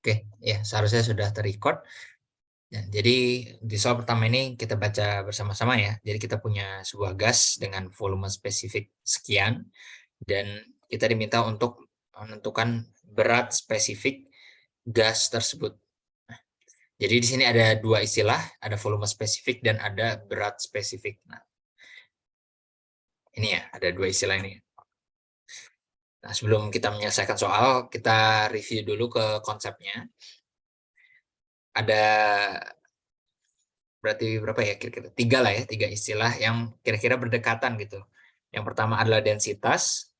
Oke, ya seharusnya sudah terrecord. Ya, jadi di soal pertama ini kita baca bersama-sama ya. Jadi kita punya sebuah gas dengan volume spesifik sekian dan kita diminta untuk menentukan berat spesifik gas tersebut. Nah, jadi di sini ada dua istilah, ada volume spesifik dan ada berat spesifik. Nah, ini ya, ada dua istilah ini. Nah, sebelum kita menyelesaikan soal, kita review dulu ke konsepnya. Ada berarti berapa ya kira-kira? Tiga lah ya, tiga istilah yang kira-kira berdekatan gitu. Yang pertama adalah densitas,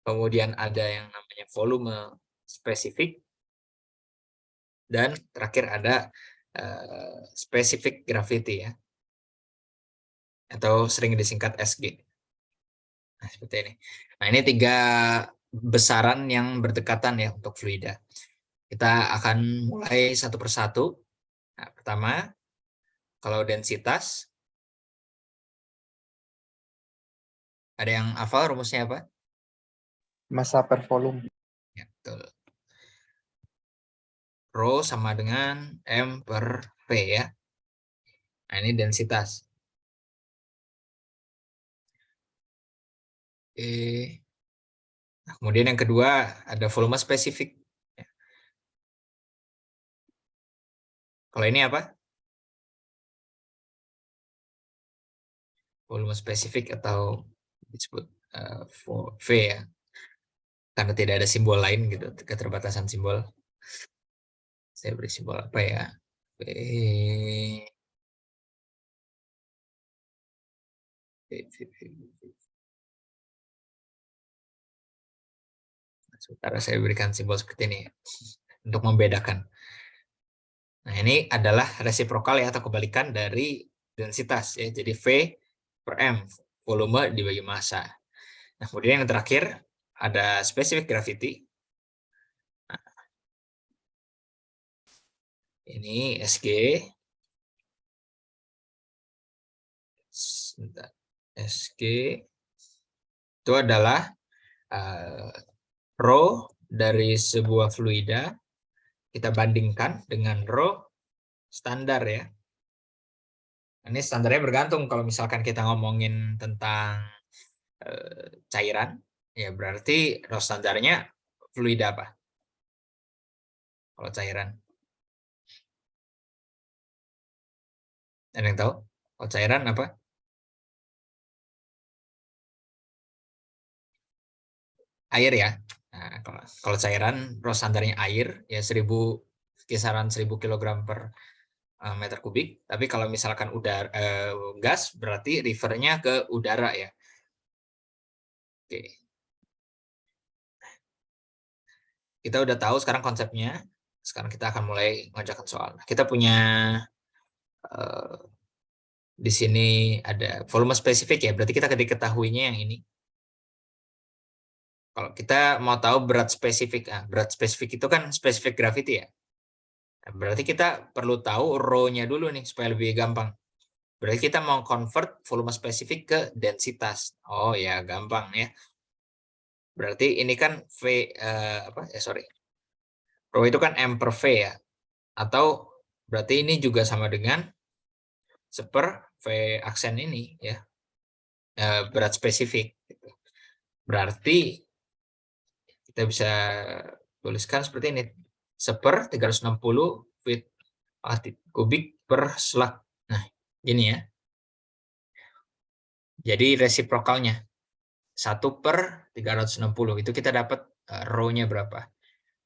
kemudian ada yang namanya volume spesifik, dan terakhir ada specific gravity ya, atau sering disingkat SG. Nah, seperti ini. Nah, ini tiga besaran yang berdekatan ya untuk fluida. Kita akan mulai satu persatu. Nah, pertama, kalau densitas, ada yang hafal rumusnya apa? Massa per volume. Ya, betul. Rho sama dengan M per V ya. Nah, ini densitas. Oke. Nah, kemudian yang kedua ada volume spesifik. Ya. Kalau ini apa? Volume spesifik atau disebut V ya. Karena tidak ada simbol lain gitu, keterbatasan simbol. Saya beri simbol apa ya? V. Sementara saya berikan simbol seperti ini untuk membedakan. Nah, ini adalah resiprokal ya atau kebalikan dari densitas ya. Jadi V per M, volume dibagi massa. Nah, kemudian yang terakhir ada specific gravity. Nah, ini SG. SG itu adalah rho dari sebuah fluida kita bandingkan dengan rho standar ya. Ini standarnya bergantung kalau misalkan kita ngomongin tentang cairan, ya berarti rho standarnya fluida apa? Kalau cairan. Ada yang tahu? Kalau cairan apa? Air ya. Nah, kalau cairan rho standarnya air ya kisaran 1000 kg per meter kubik. Tapi kalau misalkan gas berarti refernya ke udara ya. Oke. Kita udah tahu sekarang konsepnya. Sekarang kita akan mulai mengerjakan soal. Kita punya di sini ada volume spesifik ya. Berarti kita diketahuinya yang ini. Kalau kita mau tahu berat spesifik itu kan specific gravity ya. Nah, berarti kita perlu tahu rho-nya dulu nih supaya lebih gampang. Berarti kita mau convert volume spesifik ke densitas. Oh ya, gampang ya. Berarti ini kan Rho itu kan M per V ya. Atau berarti ini juga sama dengan seper V aksen ini ya. Berat spesifik. Berarti kita bisa tuliskan seperti ini. Seper 360 feet kubik per slug. Nah, gini ya. Jadi resiprokalnya 1/360 itu kita dapat rho-nya berapa.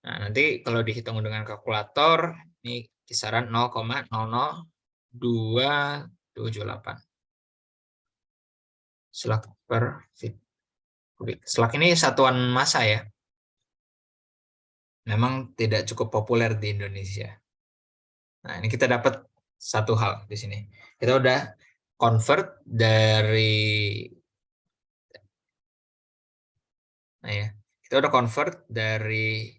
Nah, nanti kalau dihitung dengan kalkulator ini kisaran 0,00278 slug per feet kubik. Slug ini satuan massa ya. Memang tidak cukup populer di Indonesia. Nah, ini kita dapat satu hal di sini. Kita udah convert dari Nah ya, kita udah convert dari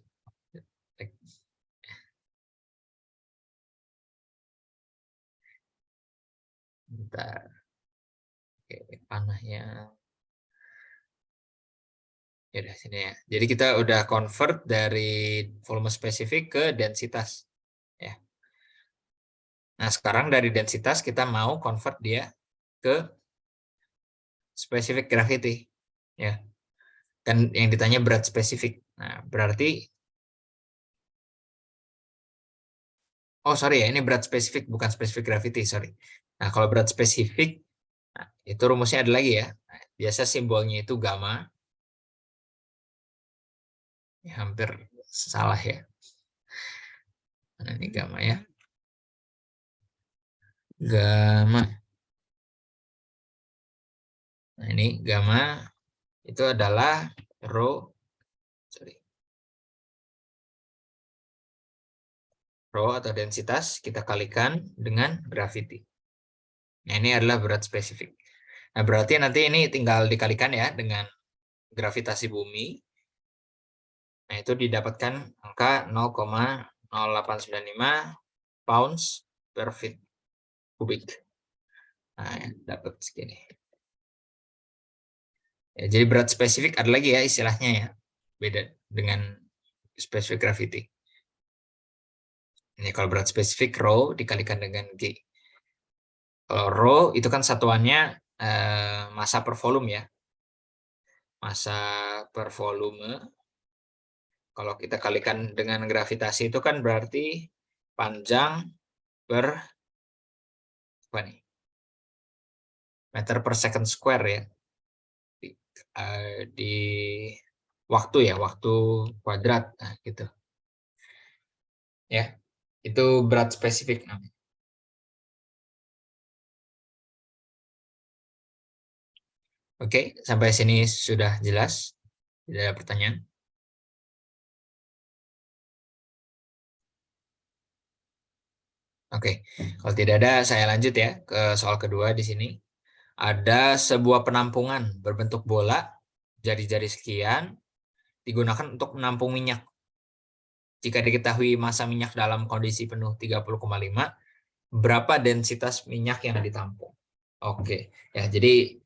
bentar, oke, panahnya Ya udah sini ya. Jadi kita udah convert dari volume spesifik ke densitas. Ya. Nah, sekarang dari densitas kita mau convert dia ke specific gravity. Ya. Kan yang ditanya berat spesifik. Nah, berarti sorry ya, ini berat spesifik bukan specific gravity, sorry. Nah, kalau berat spesifik, nah, itu rumusnya ada lagi ya. Nah, biasa simbolnya itu gamma. Ya, hampir salah ya. Nah, ini gamma ya. Gamma. Nah, ini gamma itu adalah rho, sorry. Rho atau densitas kita kalikan dengan gravity. Nah, ini adalah berat spesifik. Nah, berarti nanti ini tinggal dikalikan ya dengan gravitasi bumi. Nah, itu didapatkan angka 0,0895 pounds per feet kubik. Nah, dapat segini. Ya, jadi berat spesifik ada lagi ya istilahnya ya. Beda dengan specific gravity. Ini kalau berat spesifik rho dikalikan dengan G. Kalau rho itu kan satuannya massa per volume ya. Massa per volume. Kalau kita kalikan dengan gravitasi itu kan berarti panjang per apa nih? Meter per second square ya. Di waktu ya, waktu kuadrat. Nah, gitu. Ya. Itu berat spesifik namanya. Oke, sampai sini sudah jelas? Tidak ada pertanyaan? Oke, kalau tidak ada saya lanjut ya ke soal kedua di sini. Ada sebuah penampungan berbentuk bola, jari-jari sekian, digunakan untuk menampung minyak. Jika diketahui massa minyak dalam kondisi penuh 30,5, berapa densitas minyak yang ditampung? Oke, ya jadi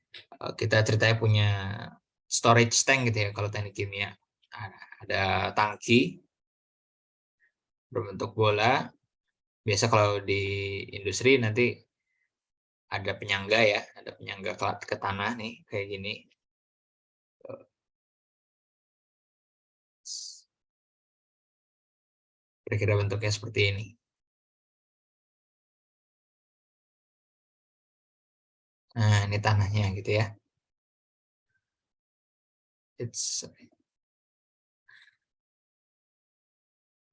kita ceritanya punya storage tank gitu ya kalau teknik kimia. Ada tangki berbentuk bola. Biasa kalau di industri nanti ada penyangga ya, ada penyangga ke tanah nih kayak gini. Kira-kira bentuknya seperti ini. Nah, ini tanahnya gitu ya.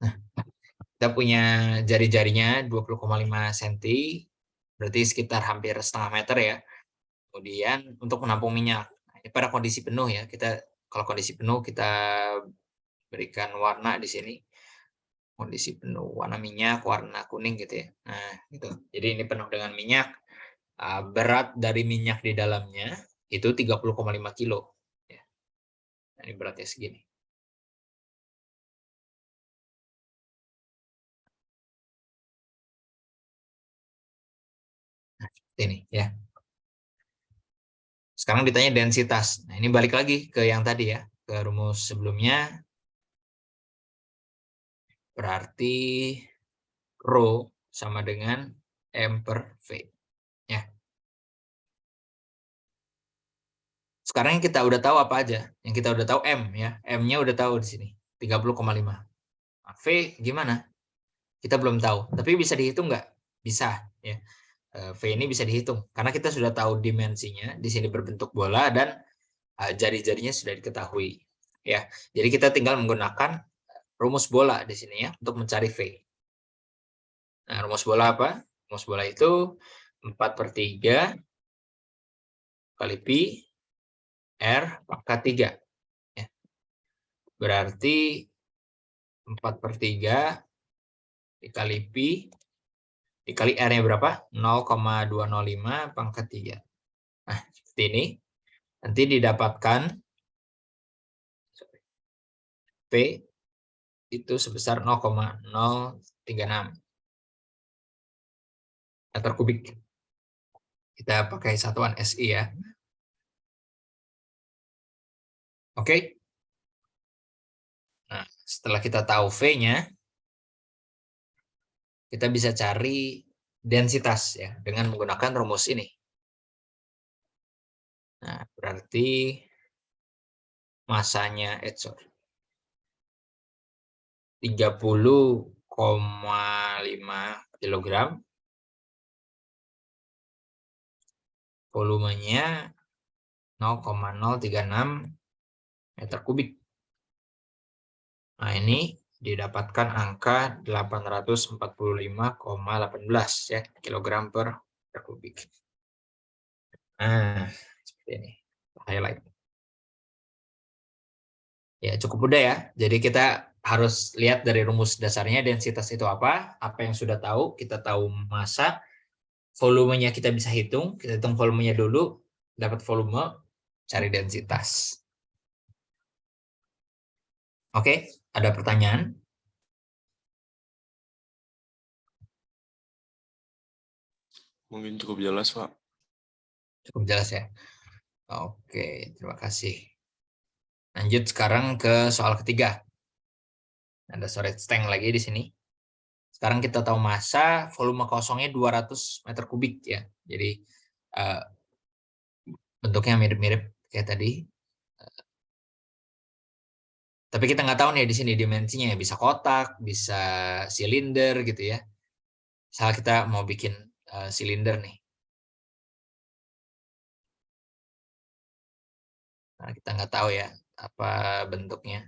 Nah, kita punya jari-jarinya 20,5 cm, berarti sekitar hampir setengah meter ya. Kemudian untuk menampung minyak, ini pada kondisi penuh ya. Kalau kondisi penuh kita berikan warna di sini. Kondisi penuh, warna minyak, warna kuning gitu ya. Nah, gitu. Jadi ini penuh dengan minyak. Berat dari minyak di dalamnya itu 30,5 kilo. Ya. Nah, ini beratnya segini. Nah, ini ya. Sekarang ditanya densitas. Nah, ini balik lagi ke yang tadi ya, ke rumus sebelumnya. Berarti rho sama dengan M per V. Ya. Sekarang yang kita udah tahu apa aja? Yang kita udah tahu M ya. M-nya udah tahu di sini, 30,5. Nah, V gimana? Kita belum tahu. Tapi bisa dihitung nggak? Bisa ya. V ini bisa dihitung karena kita sudah tahu dimensinya. Di sini berbentuk bola dan jari-jarinya sudah diketahui. Ya. Jadi kita tinggal menggunakan rumus bola di sini ya untuk mencari V. Nah, rumus bola apa? Rumus bola itu 4/3 kali pi R pangkat 3. Ya. Berarti 4/3 dikali pi dikali R-nya berapa? 0,205 pangkat 3. Nah, seperti ini. Nanti didapatkan P itu sebesar 0,036 meter kubik. Kita pakai satuan SI ya. Oke. setelah kita tahu V-nya, kita bisa cari densitas ya dengan menggunakan rumus ini. Nah, berarti masanya 30,5 kg. Volumenya 0,036 meter kubik. Nah, ini didapatkan angka 845,18 ya kilogram per meter kubik. Nah, seperti ini. Highlight. Ya, cukup mudah ya. Jadi kita harus lihat dari rumus dasarnya densitas itu apa yang sudah tahu, kita tahu massa, volumenya kita bisa hitung, kita hitung volumenya dulu, dapat volume, cari densitas. Oke, ada pertanyaan? Mungkin cukup jelas, Pak. Cukup jelas ya. Oke, terima kasih. Lanjut sekarang ke soal ketiga. Ada storage tank lagi di sini. Sekarang kita tahu massa, volume kosongnya 200 meter kubik ya. Jadi bentuknya mirip-mirip kayak tadi. Tapi kita nggak tahu nih di sini dimensinya, bisa kotak, bisa silinder gitu ya. Misal kita mau bikin silinder nih. Nah, kita nggak tahu ya apa bentuknya.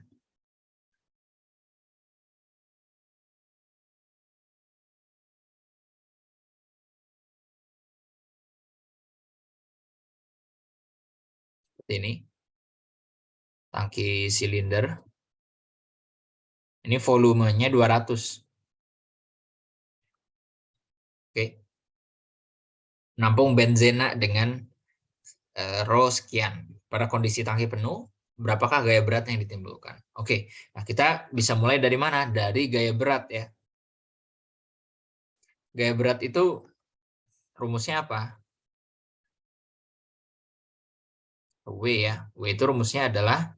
Seperti ini. Tangki silinder. Ini volumenya 200. Oke. Nampung benzena dengan rho sekian. Pada kondisi tangki penuh, berapakah gaya berat yang ditimbulkan? Oke, nah kita bisa mulai dari mana? Dari gaya berat ya. Gaya berat itu rumusnya apa? W ya. W itu rumusnya adalah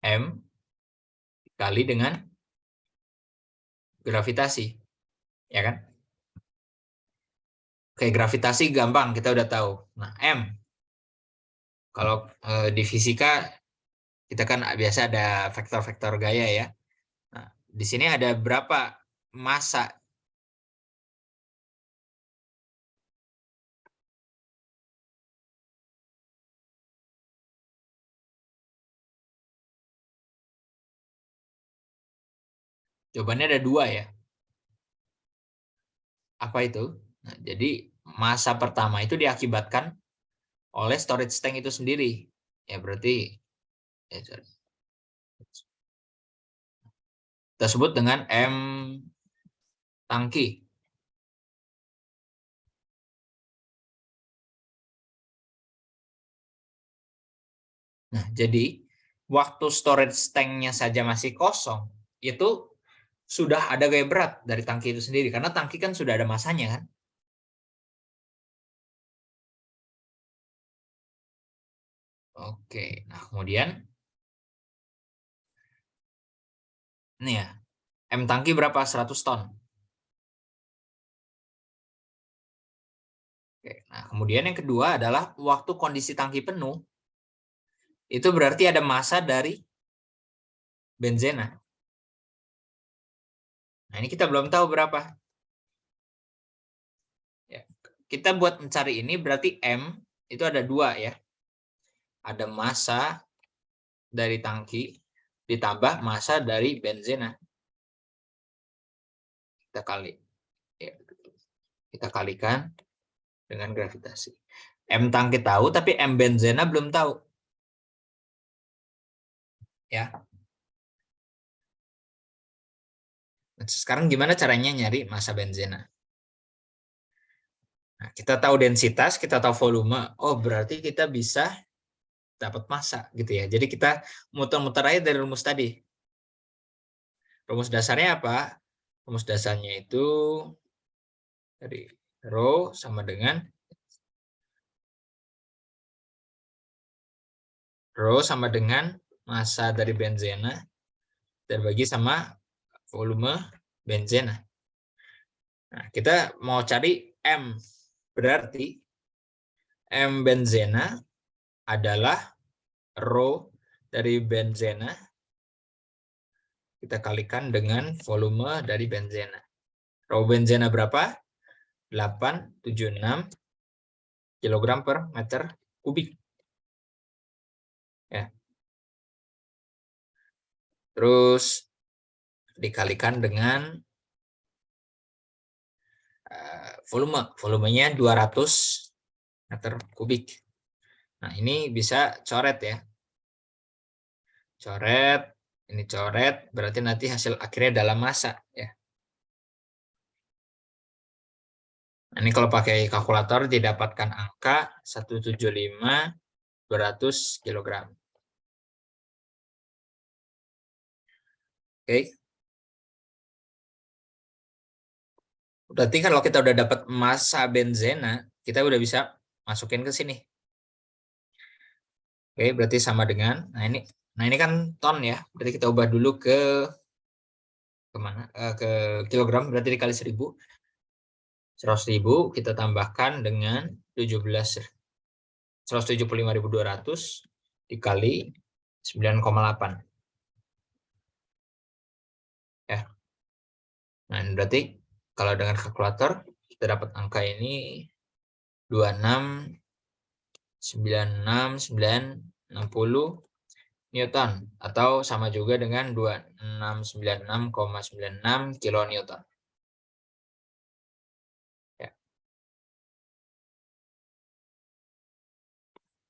M dikali dengan gravitasi. Ya kan? Oke, gravitasi gampang, kita udah tahu. Nah, M. Kalau di fisika, kita kan biasa ada vektor-vektor gaya ya. Nah, di sini ada berapa massa? Jawabannya ada 2 ya. Apa itu? Nah, jadi massa pertama itu diakibatkan oleh storage tank itu sendiri. Ya berarti kita sebut dengan M tangki. Nah, jadi waktu storage tank-nya saja masih kosong, itu sudah ada gaya berat dari tangki itu sendiri. Karena tangki kan sudah ada massanya kan. Oke, nah kemudian ini ya, M tangki berapa? 100 ton. Oke, nah kemudian yang kedua adalah waktu kondisi tangki penuh, itu berarti ada massa dari benzena. Nah ini kita belum tahu berapa. Ya, kita buat mencari ini berarti M itu ada 2 ya. Ada massa dari tangki ditambah massa dari benzena. Kita kalikan dengan gravitasi. M tangki tahu tapi M benzena belum tahu. Ya. Nah, sekarang gimana caranya nyari massa benzena? Nah, kita tahu densitas, kita tahu volume. Oh, berarti kita bisa dapat massa gitu ya. Jadi kita muter-muter aja dari rumus tadi. Rumus dasarnya apa? Rumus dasarnya itu dari rho sama dengan massa dari benzena terbagi sama volume benzena. Nah, kita mau cari M. Berarti M benzena adalah rho dari benzena kita kalikan dengan volume dari benzena. Rho benzena berapa? 876 kg per meter kubik. Ya. Terus dikalikan dengan volumenya 200 meter kubik. Nah, ini bisa coret ya. Coret, ini coret, berarti nanti hasil akhirnya dalam massa ya. Nah, ini kalau pakai kalkulator didapatkan angka 175/200 kg. Oke. Berarti kalau kita udah dapat massa benzena, kita udah bisa masukin ke sini. Oke, berarti sama dengan, nah ini kan ton ya, berarti kita ubah dulu ke kemana? Ke kilogram, berarti dikali 1000. 100.000 kita tambahkan dengan 175.200 dikali 9,8. Ya. Nah, berarti kalau dengan kalkulator kita dapat angka ini 26.96960 Newton atau sama juga dengan 2696,96 kilonewton. Ya.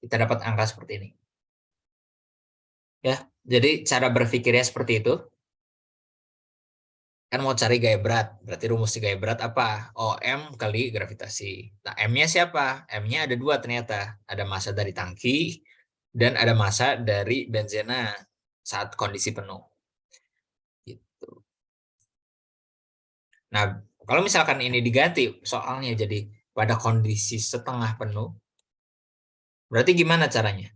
Kita dapat angka seperti ini. Ya, jadi cara berpikirnya seperti itu. Kan mau cari gaya berat, berarti rumus gaya berat apa? OM kali gravitasi. Nah, M-nya siapa? M-nya ada 2 ternyata. Ada massa dari tangki dan ada massa dari benzena saat kondisi penuh. Gitu. Nah, kalau misalkan ini diganti soalnya jadi pada kondisi setengah penuh, berarti gimana caranya?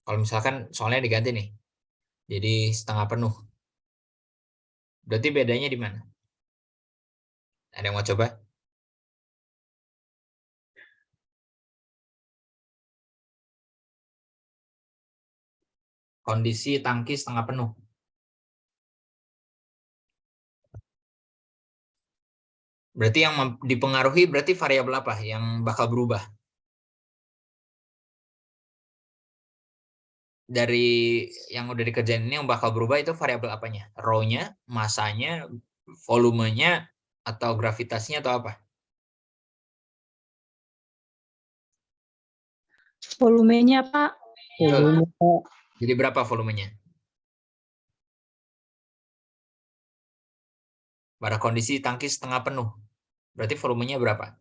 Kalau misalkan soalnya diganti nih, jadi setengah penuh. Berarti bedanya di mana? Ada yang mau coba? Kondisi tangki setengah penuh. Berarti yang dipengaruhi berarti variabel apa yang bakal berubah? Dari yang udah dikerjain ini yang bakal berubah itu variabel apanya? Rho-nya, masanya, volumenya, atau gravitasinya atau apa? Volumenya, Pak. Volume, Pak. Jadi berapa volumenya? Pada kondisi tangki setengah penuh. Berarti volumenya berapa?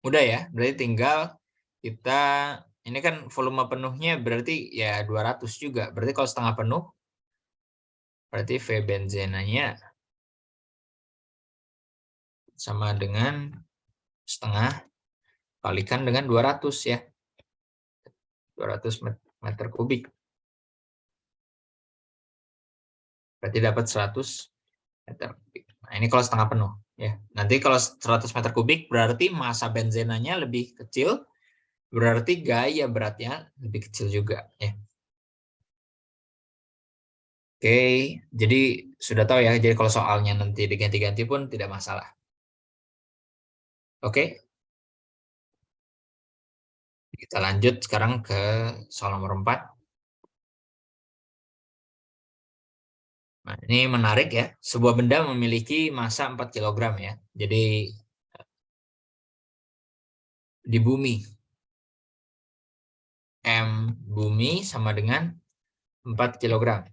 Mudah ya, berarti tinggal kita, ini kan volume penuhnya berarti ya 200 juga. Berarti kalau setengah penuh, berarti V benzenanya sama dengan setengah kalikan dengan 200 ya. 200 meter kubik. Berarti dapat 100 meter kubik. Nah, ini kalau setengah penuh ya. Nanti kalau 100 meter kubik berarti massa benzenanya lebih kecil, berarti gaya beratnya lebih kecil juga ya. Oke, jadi sudah tahu ya. Jadi kalau soalnya nanti diganti-ganti pun tidak masalah. Oke. Kita lanjut sekarang ke soal nomor 4. Nah, ini menarik ya. Sebuah benda memiliki massa 4 kg ya. Jadi di bumi M bumi sama dengan 4 kg.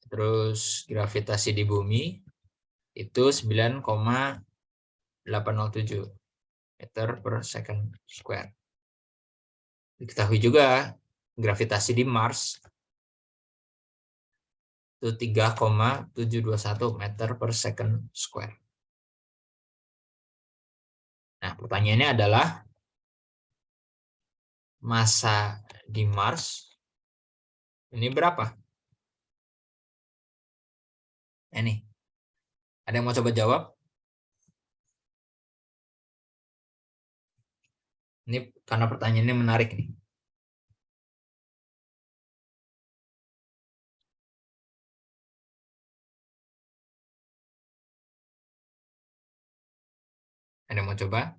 Terus gravitasi di bumi itu 9,807 meter per second square. Diketahui juga gravitasi di Mars itu 3,721 meter per second square. Nah, pertanyaannya adalah massa di Mars ini berapa? Ini. Ada yang mau coba jawab? Ini karena pertanyaannya menarik nih. Ada yang mau coba?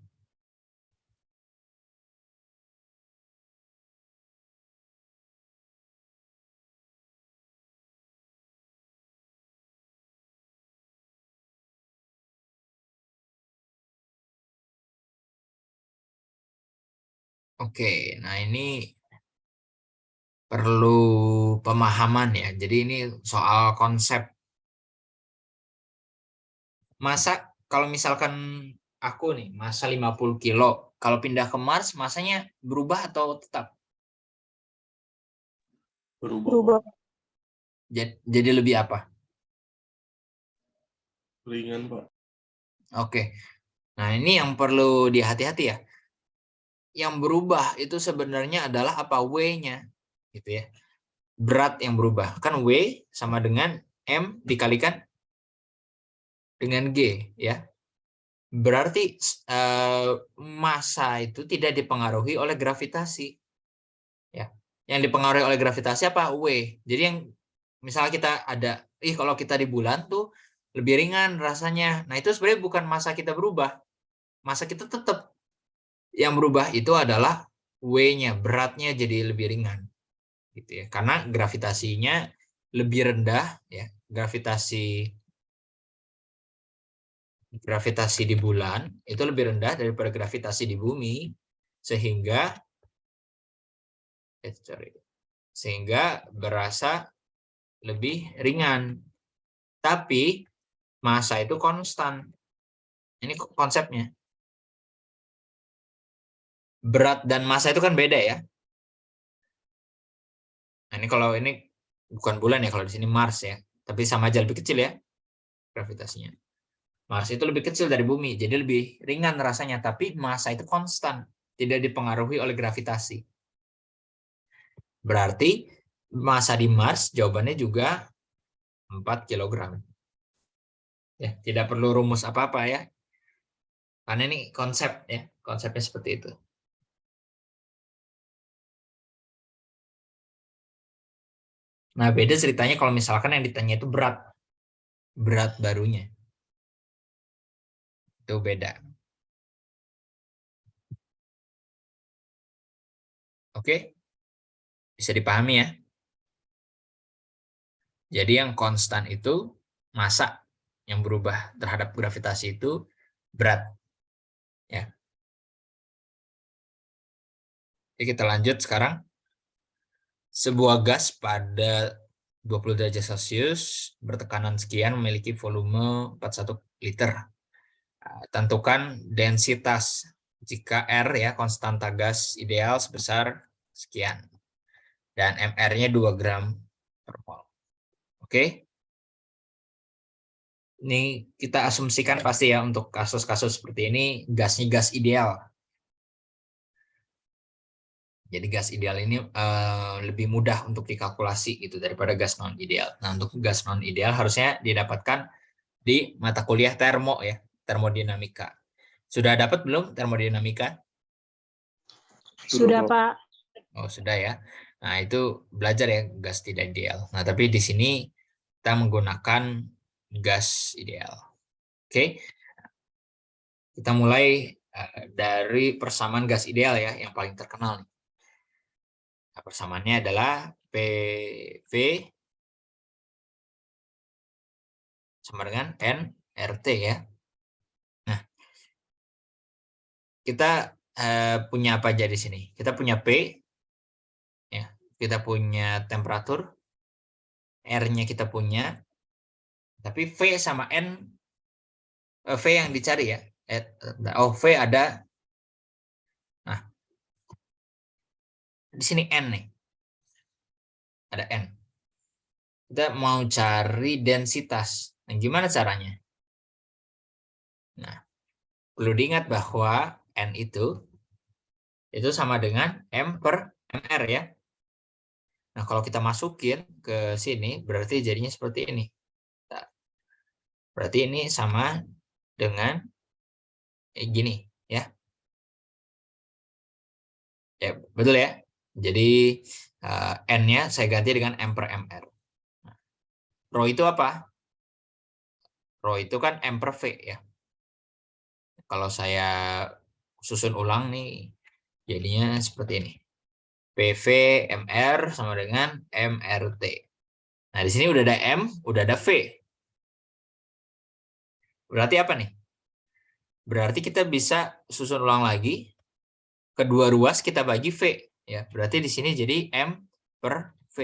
Oke, nah ini perlu pemahaman ya. Jadi ini soal konsep. Masa kalau misalkan aku nih, masa 50 kilo, kalau pindah ke Mars, masanya berubah atau tetap? Berubah, Pak. Jadi lebih apa? Ringan, Pak. Oke, nah ini yang perlu dihati-hati ya. Yang berubah itu sebenarnya adalah apa? W-nya, gitu ya. Berat yang berubah. Kan W sama dengan M dikalikan dengan G, ya. Berarti massa itu tidak dipengaruhi oleh gravitasi. Ya. Yang dipengaruhi oleh gravitasi apa? W. Jadi yang misalnya kita ada, kalau kita di bulan tuh lebih ringan rasanya. Nah, itu sebenarnya bukan massa kita berubah. Massa kita tetap. Yang berubah itu adalah W-nya, beratnya jadi lebih ringan. Gitu ya. Karena gravitasinya lebih rendah ya. Gravitasi di bulan itu lebih rendah daripada gravitasi di bumi sehingga berasa lebih ringan. Tapi massa itu konstan. Ini konsepnya. Berat dan massa itu kan beda ya. Nah, ini kalau ini bukan bulan ya, kalau di sini Mars ya. Tapi sama aja lebih kecil ya gravitasinya. Mars itu lebih kecil dari bumi, jadi lebih ringan rasanya. Tapi massa itu konstan, tidak dipengaruhi oleh gravitasi. Berarti massa di Mars jawabannya juga 4 kg. Ya, tidak perlu rumus apa-apa ya. Karena ini konsep ya, konsepnya seperti itu. Nah, beda ceritanya kalau misalkan yang ditanya itu berat barunya. Itu beda. Oke? Bisa dipahami ya? Jadi yang konstan itu massa, yang berubah terhadap gravitasi itu berat. Ya. Oke, kita lanjut sekarang. Sebuah gas pada 20 derajat Celcius bertekanan sekian memiliki volume 41 liter. Tentukan densitas jika R ya konstanta gas ideal sebesar sekian. Dan MR-nya 2 gram per mol. Oke. Ini kita asumsikan pasti ya untuk kasus-kasus seperti ini gasnya gas ideal. Jadi gas ideal ini lebih mudah untuk dikalkulasi gitu daripada gas non ideal. Nah, untuk gas non ideal harusnya didapatkan di mata kuliah termo ya, termodinamika. Sudah dapat belum termodinamika? Sudah, Pak. Oh, sudah ya. Nah, itu belajar ya gas tidak ideal. Nah, tapi di sini kita menggunakan gas ideal. Oke. Kita mulai dari persamaan gas ideal ya, yang paling terkenal nih. Nah, persamaannya adalah PV sama dengan nRT ya. Nah, kita punya apa aja di sini? Kita punya P, ya. Kita punya temperatur, R-nya kita punya, tapi V sama N, V yang dicari ya. V ada. Nah, di sini N nih. Ada N. kita mau cari densitas. Nah, gimana caranya? Nah, perlu diingat bahwa N itu sama dengan M per MR ya. Nah, kalau kita masukin ke sini, berarti jadinya seperti ini. Nah, berarti ini sama dengan gini ya. Ya, betul ya. Jadi N-nya saya ganti dengan M per MR. Nah, Rho itu apa? Rho itu kan M per V ya. Kalau saya susun ulang nih, jadinya seperti ini. PV MR sama dengan MRT. Nah, di sini udah ada M, udah ada V. Berarti apa nih? Berarti kita bisa susun ulang lagi. Kedua ruas kita bagi V. Ya, berarti di sini jadi M per V.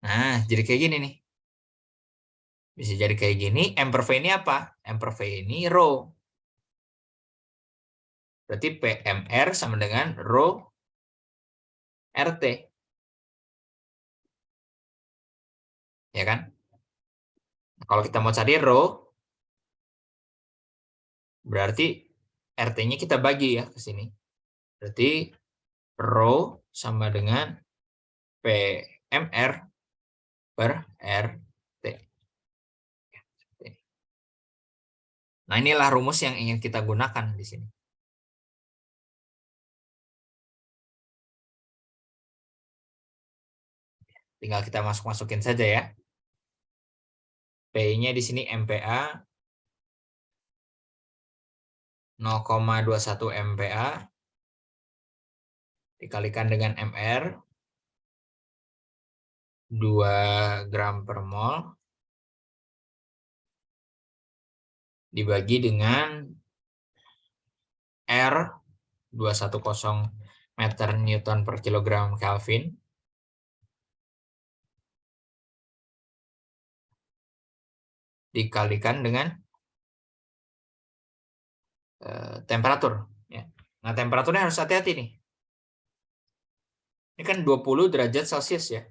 Nah, jadi kayak gini nih. Bisa jadi kayak gini. M per V ini apa? M per V ini rho. Berarti PMR sama dengan rho RT. Ya kan? Nah, kalau kita mau cari rho, berarti RT-nya kita bagi ya ke sini. Berarti rho sama dengan PMR per RT. Nah, inilah rumus yang ingin kita gunakan di sini. Tinggal kita masukin saja ya. P-nya di sini MPa 0,21 MPa dikalikan dengan MR 2 gram per mol dibagi dengan R 210 meter Newton per kilogram Kelvin dikalikan dengan temperatur. Ya. Nah, temperaturnya harus hati-hati nih. Ini kan 20 derajat Celcius ya.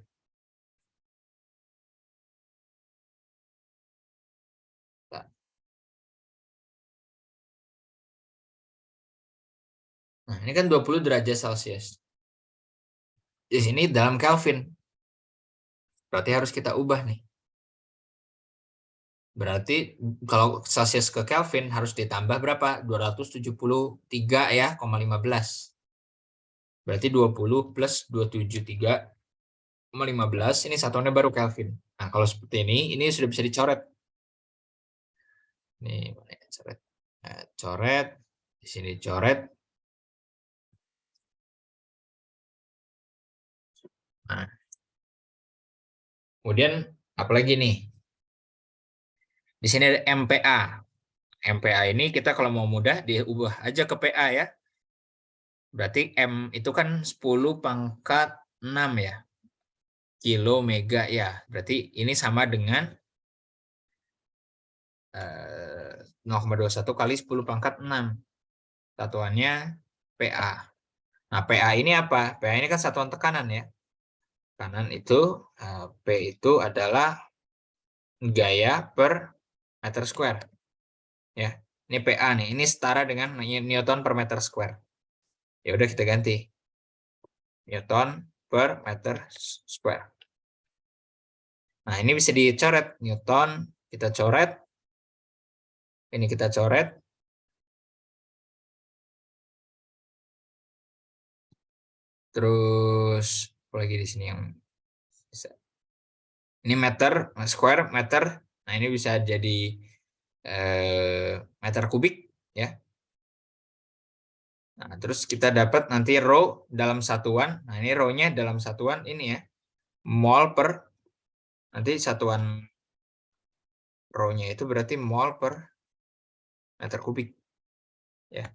Nah, ini kan 20 derajat Celcius. Di sini dalam Kelvin. Berarti harus kita ubah nih. Berarti kalau Celsius ke Kelvin harus ditambah berapa? 273 ya, 0,15. Berarti 20 plus 273,15 ini satuannya baru Kelvin. Nah, kalau seperti ini sudah bisa dicoret. Nih, coret. Nah, coret, di sini coret. Nah. Kemudian apalagi nih? Di sini ada MPa. MPa ini kita kalau mau mudah diubah aja ke PA ya. Berarti M itu kan 10 pangkat 6 ya. Kilo mega ya. Berarti ini sama dengan 0,21 kali 10 pangkat 6. Satuannya PA. Nah, PA ini apa? PA ini kan satuan tekanan ya. Tekanan itu P itu adalah gaya per meter square. Ya. Ini PA nih. Ini setara dengan Newton per meter square. Ya udah kita ganti. Newton per meter square. Nah, ini bisa dicoret. Newton kita coret. Ini kita coret. Terus apa lagi di sini yang bisa. Ini meter, square, meter. Nah, ini bisa jadi meter kubik ya. Nah, terus kita dapat nanti rho dalam satuan. Nah, ini rho-nya dalam satuan ini ya. Mol per, nanti satuan rho-nya itu berarti mol per meter kubik. Ya.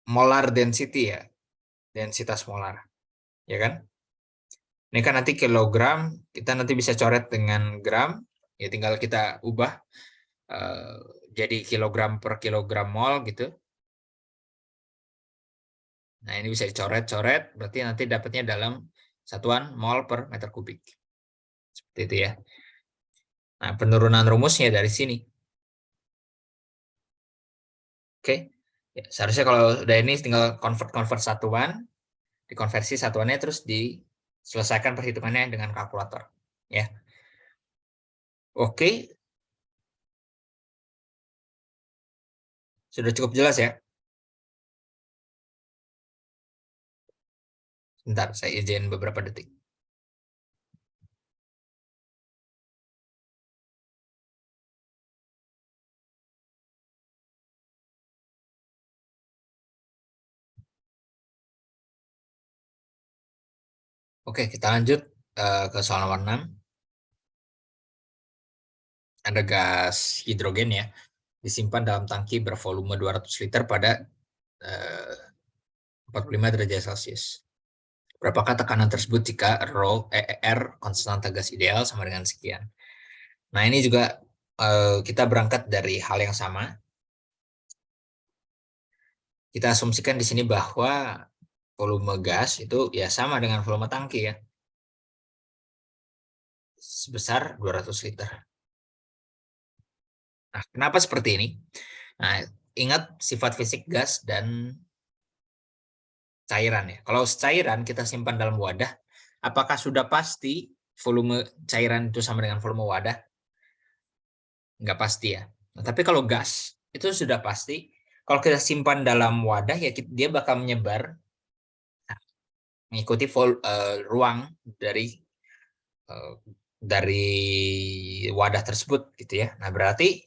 Molar density ya. Densitas molar. Ya kan? Ini kan nanti kilogram, kita nanti bisa coret dengan gram. Ya tinggal kita ubah jadi kilogram per kilogram mol gitu. Nah, ini bisa dicoret-coret, berarti nanti dapatnya dalam satuan mol per meter kubik. Seperti itu ya. Nah, penurunan rumusnya dari sini. Oke. Ya, seharusnya kalau udah ini tinggal convert satuan, dikonversi satuannya terus diselesaikan perhitungannya dengan kalkulator. Ya. Oke. Sudah cukup jelas ya? Bentar, saya izin beberapa detik. Oke, kita lanjut ke soal nomor 6. Ada gas hidrogen ya, disimpan dalam tangki bervolume 200 liter pada 45 derajat Celcius. Berapakah tekanan tersebut jika R konstanta gas ideal sama dengan sekian? Nah, ini juga kita berangkat dari hal yang sama. Kita asumsikan di sini bahwa volume gas itu ya sama dengan volume tangki ya. Sebesar 200 liter. Nah, kenapa seperti ini? Nah, ingat sifat fisik gas dan cairan ya. Kalau cairan kita simpan dalam wadah, apakah sudah pasti volume cairan itu sama dengan volume wadah? Nggak pasti ya. Nah, tapi kalau gas itu sudah pasti. Kalau kita simpan dalam wadah ya dia bakal menyebar, mengikuti ruang dari wadah tersebut gitu ya. Nah, berarti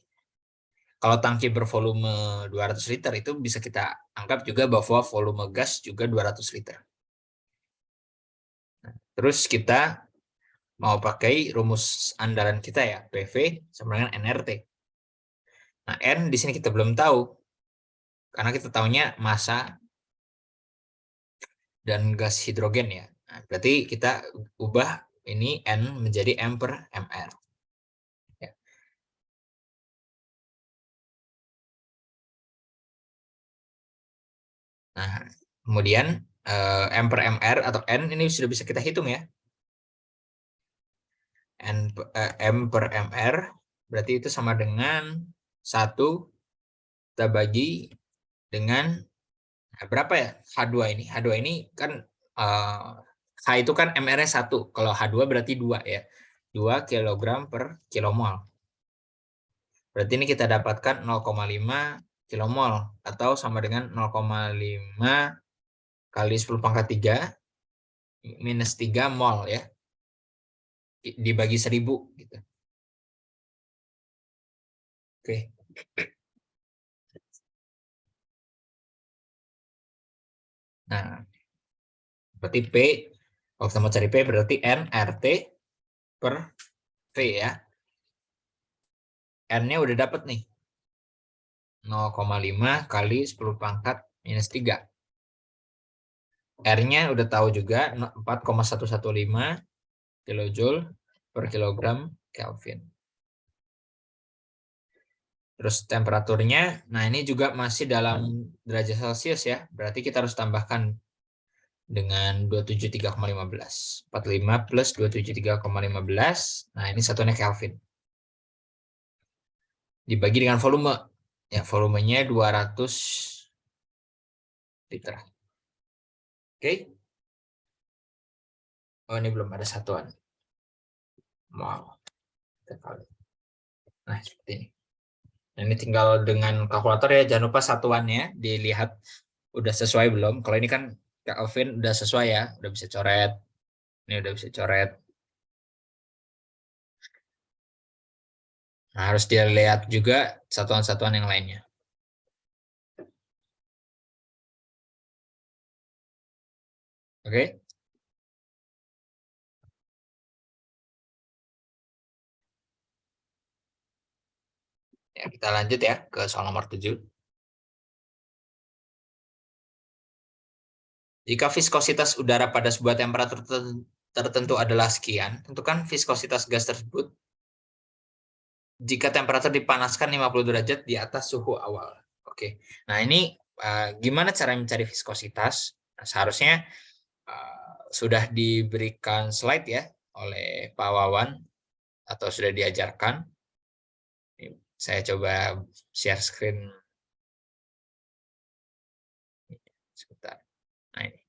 kalau tangki bervolume 200 liter itu bisa kita anggap juga bahwa volume gas juga 200 liter. Nah, terus kita mau pakai rumus andalan kita ya, PV sama dengan nRT. Nah, N di sini kita belum tahu, karena kita tahunya massa dan gas hidrogen ya. Nah, berarti kita ubah ini N menjadi M per MR. Ya. Nah, kemudian M per MR atau N ini sudah bisa kita hitung ya. M per MR berarti itu sama dengan 1 kita bagi dengan berapa ya? H2 ini. H2 ini kan H itu kan MR-nya 1. Kalau H2 berarti 2 ya. 2 kg per kilomol. Berarti ini kita dapatkan 0,5 kilomol atau sama dengan 0,5 kali 10 pangkat 3 minus 3 mol ya. Dibagi 1000 gitu. Oke. Nah, berarti P, kalau kita mau cari P berarti nRT per V ya. N-nya udah dapat nih. 0,5 kali 10 pangkat minus 3. R-nya udah tahu juga 4,115 kilojoule per kilogram Kelvin. Terus temperaturnya, nah ini juga masih dalam derajat Celcius ya. Berarti kita harus tambahkan dengan 273,15. 45 plus 273,15. Nah ini satunya Kelvin. Dibagi dengan volume. Ya, volumenya 200 liter. Oke. Oh, ini belum ada satuan. Wow. Nah, seperti ini. Nah, ini tinggal dengan kalkulator ya. Jangan lupa satuannya dilihat udah sesuai belum. Kalau ini kan Kelvin udah sesuai ya. Udah bisa coret. Ini udah bisa coret. Nah, harus dilihat juga satuan-satuan yang lainnya. Oke. Ya, kita lanjut ya ke soal nomor 7. Jika viskositas udara pada sebuah temperatur tertentu adalah sekian, tentukan viskositas gas tersebut jika temperatur dipanaskan 50 derajat di atas suhu awal. Oke. Nah, ini gimana cara mencari viskositas? Nah, seharusnya sudah diberikan slide ya oleh Pak Wawan atau sudah diajarkan. Saya coba share screen. Sebentar. Nah, ini.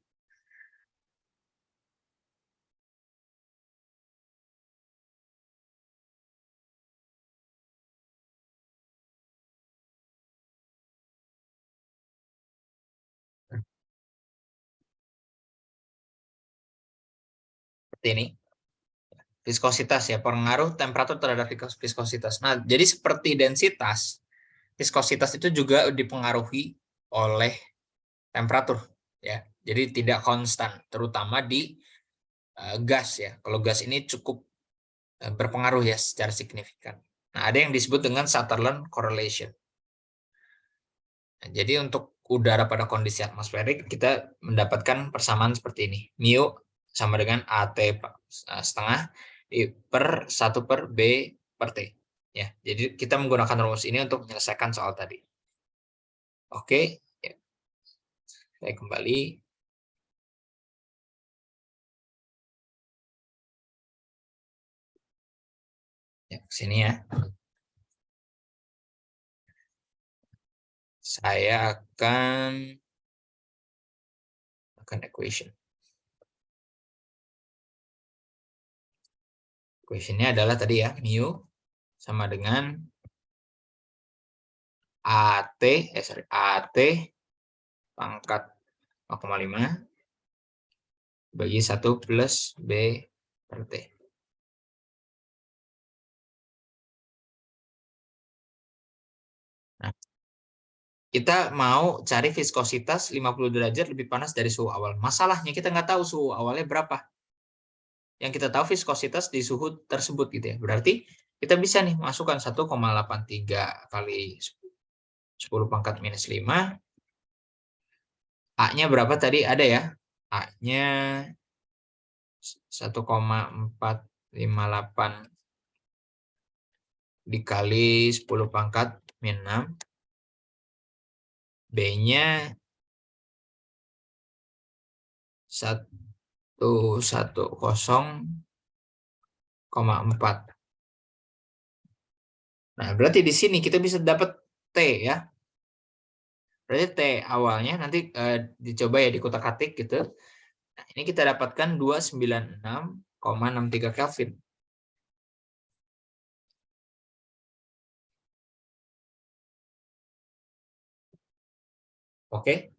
Seperti ini. Viskositas ya, pengaruh temperatur terhadap viskositas. Nah, jadi seperti densitas, viskositas itu juga dipengaruhi oleh temperatur ya. Jadi tidak konstan, terutama di gas ya. Kalau gas ini cukup berpengaruh ya secara signifikan. Nah, ada yang disebut dengan Sutherland correlation. Nah, jadi untuk udara pada kondisi atmosferik kita mendapatkan persamaan seperti ini. Mu sama dengan AT setengah per 1 per B per T. Ya, jadi kita menggunakan rumus ini untuk menyelesaikan soal tadi. Oke, ya. Saya kembali. Ya, ke sini ya. Saya akan equation. Equation-nya adalah tadi ya, mu sama dengan AT pangkat 0,5 bagi 1 plus B per T. Nah, kita mau cari viskositas 50 derajat lebih panas dari suhu awal. Masalahnya kita nggak tahu suhu awalnya berapa. Yang kita tahu viskositas di suhu tersebut gitu ya. Berarti kita bisa nih masukkan 1,83 kali 10 pangkat minus 5. A-nya berapa tadi? Ada ya. A-nya 1,458 dikali 10 pangkat min 6. B-nya 110,4. Nah, berarti di sini kita bisa dapat T ya. Berarti T awalnya nanti dicoba ya dikutak-atik gitu. Nah, ini kita dapatkan 296,63 Kelvin. Oke.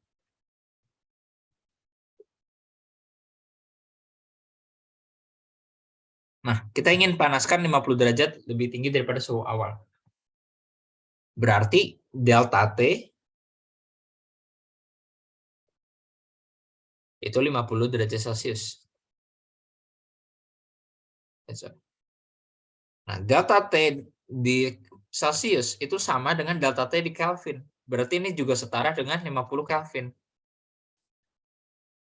Nah, kita ingin panaskan 50 derajat lebih tinggi daripada suhu awal. Berarti delta T itu 50 derajat Celcius. Nah, delta T di Celcius itu sama dengan delta T di Kelvin. Berarti ini juga setara dengan 50 Kelvin.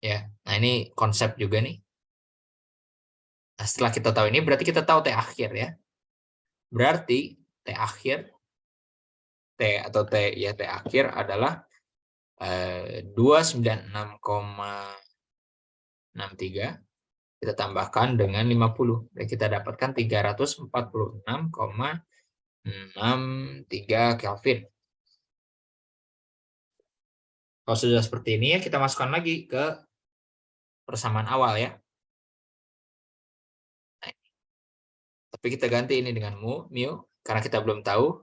Ya, nah ini konsep juga nih. Nah, setelah kita tahu ini, berarti kita tahu T akhir ya. Berarti T akhir, T atau T ya T akhir adalah 296,63 kita tambahkan dengan 50. Dan kita dapatkan 346,63 Kelvin. Kalau sudah seperti ini ya kita masukkan lagi ke persamaan awal ya. Nah, tapi kita ganti ini dengan mu karena kita belum tahu.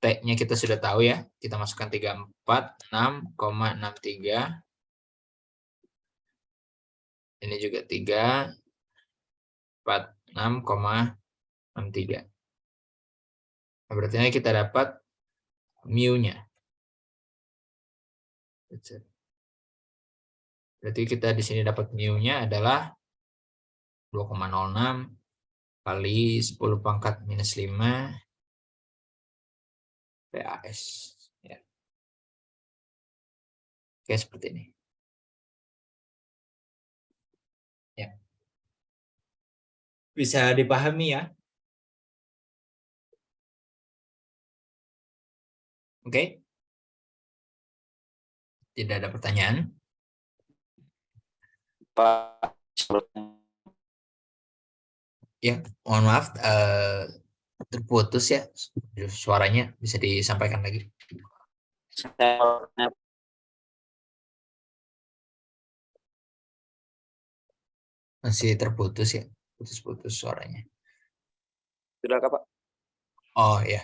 T-nya kita sudah tahu ya. Kita masukkan 346,63. Ini juga 346,63. Nah, berarti kita dapat mu-nya. Berarti kita di sini dapat mu-nya adalah 2,06 kali 10 pangkat minus 5 PAS. Ya. Oke, seperti ini. Ya. Bisa dipahami ya? Oke. Tidak ada pertanyaan? Pak. Ya, mohon maaf, terputus ya suaranya, bisa disampaikan lagi. Masih terputus ya, putus-putus suaranya. Sudah Kak, Pak? Oh ya,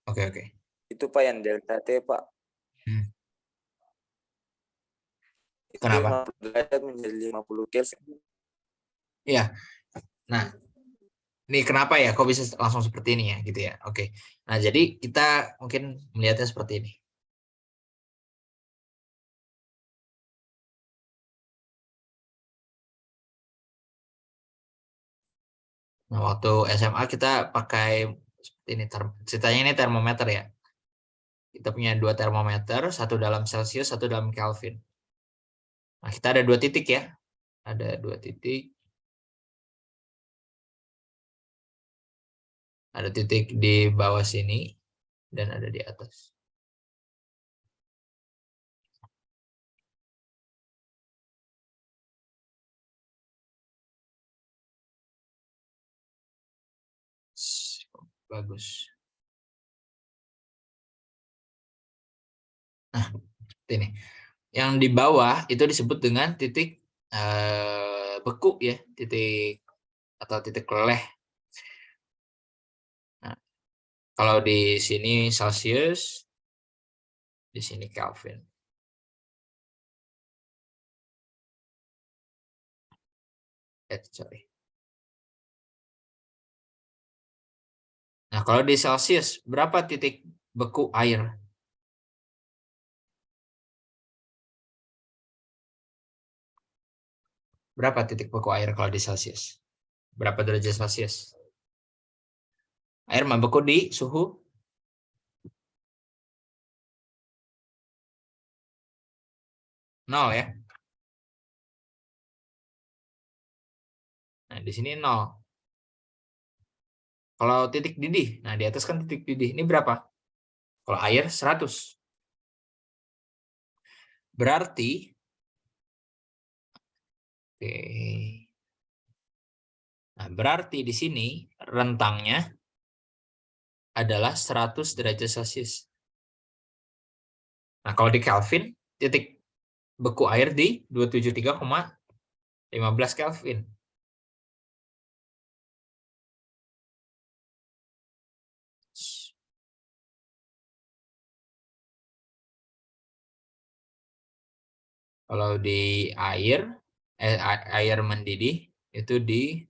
oke. Itu Pak yang delta T Pak. Itu Kenapa? 50 derajat menjadi 50 Kelvin. Iya. Nah, ini kenapa ya kok bisa langsung seperti ini ya gitu ya. Oke. Nah, jadi kita mungkin melihatnya seperti ini. Nah, waktu SMA kita pakai seperti ini, ceritanya ini termometer ya. Kita punya 2 termometer, satu dalam Celcius, satu dalam Kelvin. Nah, kita ada 2 titik ya. Ada 2 titik. Ada titik di bawah sini dan ada di atas. Bagus. Nah, ini. Yang di bawah itu disebut dengan titik beku ya, titik atau titik leleh. Nah, kalau di sini Celsius, di sini Kelvin. Sorry. Nah, kalau di Celsius, berapa titik beku air? Berapa titik beku air kalau di Celsius? Berapa derajat Celsius? Air membeku di suhu 0 ya. Nah, di sini 0. Kalau titik didih, nah di atas kan titik didih. Ini berapa? Kalau air 100. Berarti, oke. Nah, berarti di sini rentangnya adalah 100 derajat Celcius. Nah, kalau di Kelvin, titik beku air di 273,15 Kelvin. Kalau di air, air mendidih itu di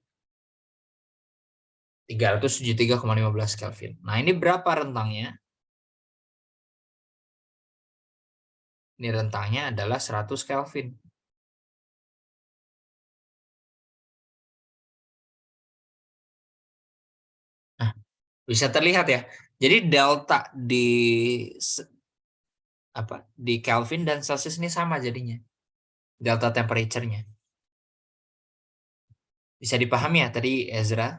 373,15 Kelvin. Nah, ini berapa rentangnya? Ini rentangnya adalah 100 Kelvin. Nah, bisa terlihat ya. Jadi delta di Kelvin dan Celsius ini sama jadinya. Delta temperature-nya. Bisa dipahami ya tadi Ezra?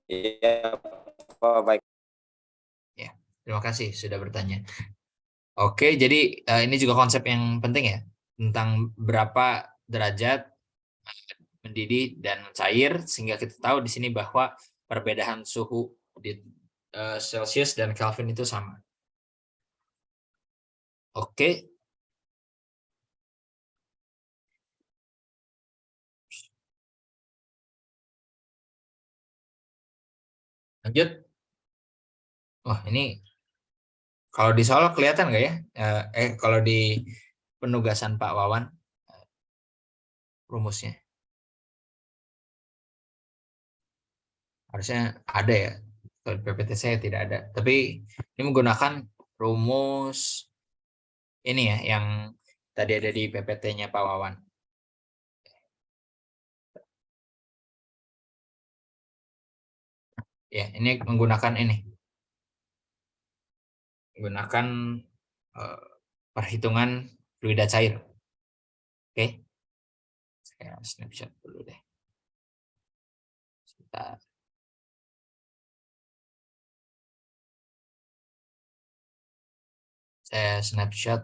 Iya Pak, baik. Ya, terima kasih sudah bertanya. Oke, jadi ini juga konsep yang penting ya, tentang berapa derajat mendidih dan cair, sehingga kita tahu di sini bahwa perbedaan suhu di Celsius dan Kelvin itu sama. Oke. Lanjut. Wah, ini kalau di soal kelihatan nggak ya? Kalau di penugasan Pak Wawan, rumusnya. Harusnya ada ya. Kalau di PPT saya tidak ada. Tapi ini menggunakan rumus ini ya, yang tadi ada di PPT-nya Pak Wawan. Ya, ini menggunakan ini. Menggunakan perhitungan fluida cair. Oke. Saya snapshot dulu deh. Sebentar. Saya snapshot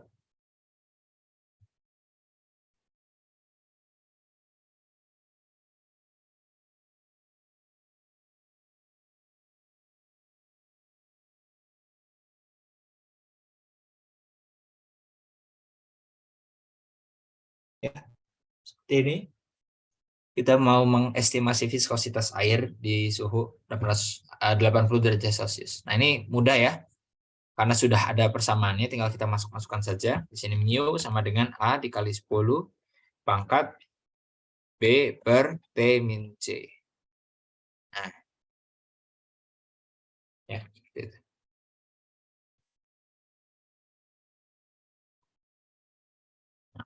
Ini kita mau mengestimasi viskositas air di suhu 80 derajat Celcius. Nah, ini mudah ya. Karena sudah ada persamaannya, tinggal kita masukkan saja. Di sini mu sama dengan A dikali 10 pangkat B per T min C. Nah, ya, gitu.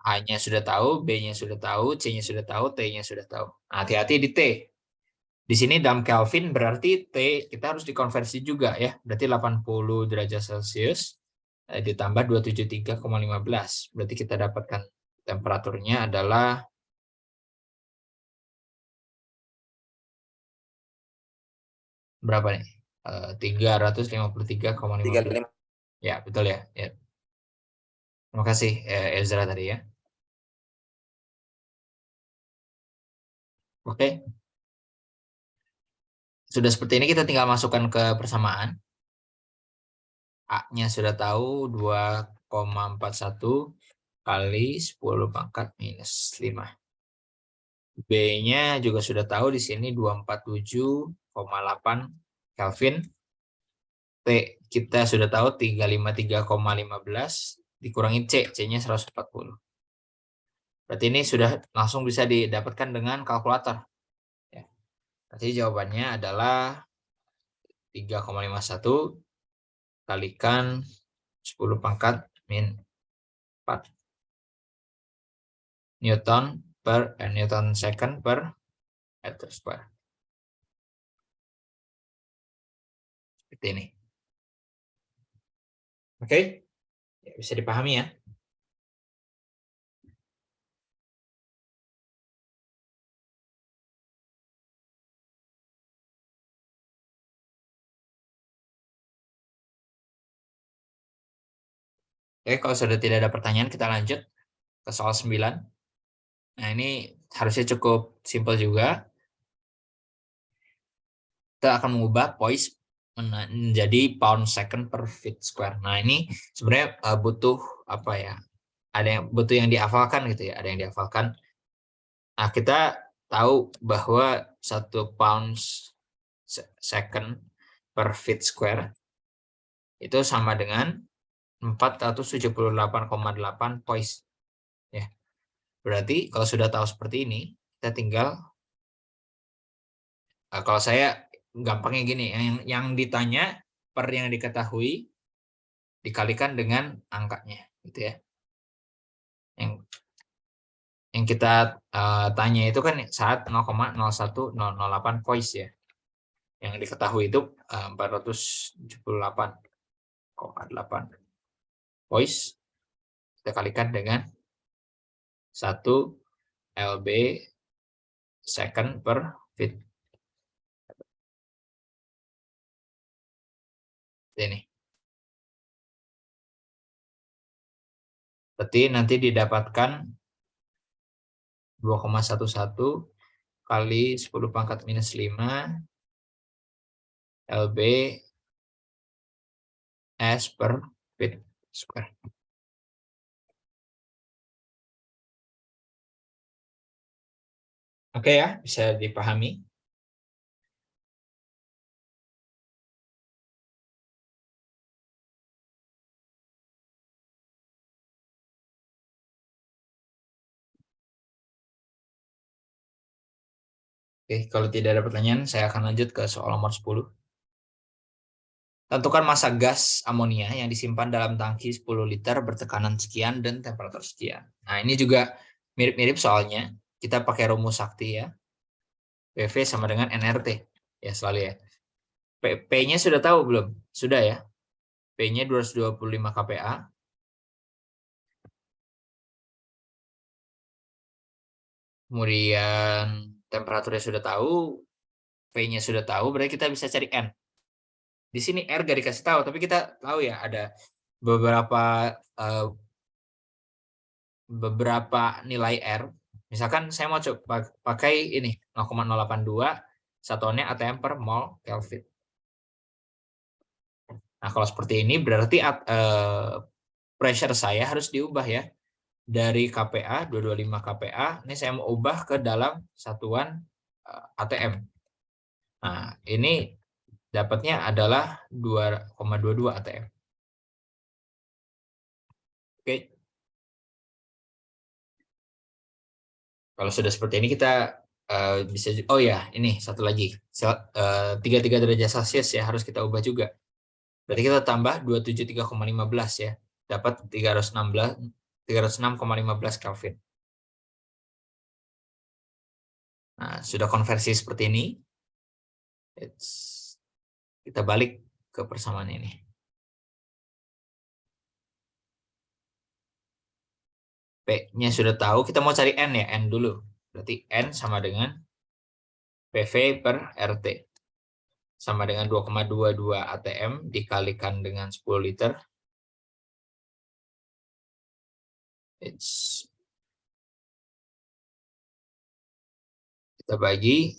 A-nya sudah tahu, B-nya sudah tahu, C-nya sudah tahu, T-nya sudah tahu. Nah, hati-hati di T. Di sini dalam Kelvin berarti T kita harus dikonversi juga ya. Berarti 80 derajat Celcius ditambah 273,15. Berarti kita dapatkan temperaturnya adalah berapa nih? 353,15. 35. Ya, betul ya. Ya. Terima kasih Ezra tadi ya. Oke. Sudah seperti ini kita tinggal masukkan ke persamaan. A-nya sudah tahu 2,41 kali 10 pangkat minus 5. B-nya juga sudah tahu di sini 247,8 Kelvin. T kita sudah tahu 353,15 dikurangi C, C-nya 140. Berarti ini sudah langsung bisa didapatkan dengan kalkulator. Ya. Berarti jawabannya adalah 3,51 kalikan 10 pangkat min 4 Newton second per meter square. Seperti ini. Oke, ya, bisa dipahami ya. Oke, kalau sudah tidak ada pertanyaan, kita lanjut ke soal 9. Nah, ini harusnya cukup simpel juga. Kita akan mengubah poise menjadi pound second per feet square. Nah, ini sebenarnya butuh apa ya? Ada yang butuh yang dihafalkan gitu ya, ada yang dihafalkan. Nah, kita tahu bahwa 1 pound second per feet square itu sama dengan 478,8 poise. Ya. Berarti kalau sudah tahu seperti ini, kita tinggal kalau saya gampangnya gini, yang ditanya per yang diketahui dikalikan dengan angkanya, gitu ya. Yang kita tanya itu kan saat 0,01008 poise ya. Yang diketahui itu 478,8 poise kita kalikan dengan 1 lb second per feet. Ini. Berarti nanti didapatkan 2,11 kali 10 pangkat minus 5 lb s per feet square. Oke ya, bisa dipahami. Oke, kalau tidak ada pertanyaan, saya akan lanjut ke soal nomor 10. Tentukan massa gas amonia yang disimpan dalam tangki 10 liter bertekanan sekian dan temperatur sekian. Nah, ini juga mirip-mirip soalnya. Kita pakai rumus sakti ya. PV sama dengan nRT. Ya, selalu ya. P-nya sudah tahu belum? Sudah ya. P-nya 225 kPa. Kemudian temperaturnya sudah tahu, V-nya sudah tahu, berarti kita bisa cari N. Di sini R gak dikasih tahu, tapi kita tahu ya ada beberapa nilai R. Misalkan saya mau coba pakai ini 0,082 satuannya atm per mol Kelvin. Nah, kalau seperti ini berarti pressure saya harus diubah ya. dari KPA 225 KPA, ini saya mau ubah ke dalam satuan ATM. Nah, ini dapatnya adalah 2,22 ATM. Oke. Kalau sudah seperti ini kita bisa, oh ya, ini satu lagi. 33 derajat Celcius ya harus kita ubah juga. Berarti kita tambah 273,15 ya. Dapat 306,15 Kelvin. Nah, sudah konversi seperti ini. Kita balik ke persamaan ini. P-nya sudah tahu, kita mau cari N ya, N dulu. Berarti N sama dengan PV per RT. Sama dengan 2,22 ATM dikalikan dengan 10 liter. Kita bagi.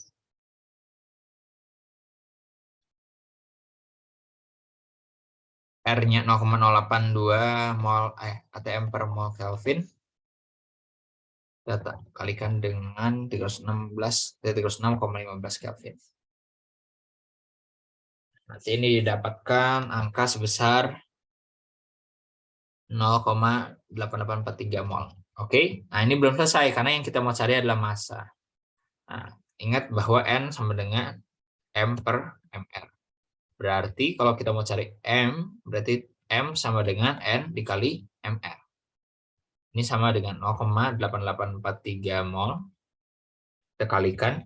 R-nya 0,082 mol ATM per mol Kelvin. Kita kalikan dengan 306,15 Kelvin. Nanti ini didapatkan angka sebesar 0,8843 mol. Oke, nah ini belum selesai karena yang kita mau cari adalah massa. Nah, ingat bahwa N sama dengan M per MR. Berarti kalau kita mau cari M, berarti M sama dengan N dikali MR. Ini sama dengan 0,8843 mol. Kita kalikan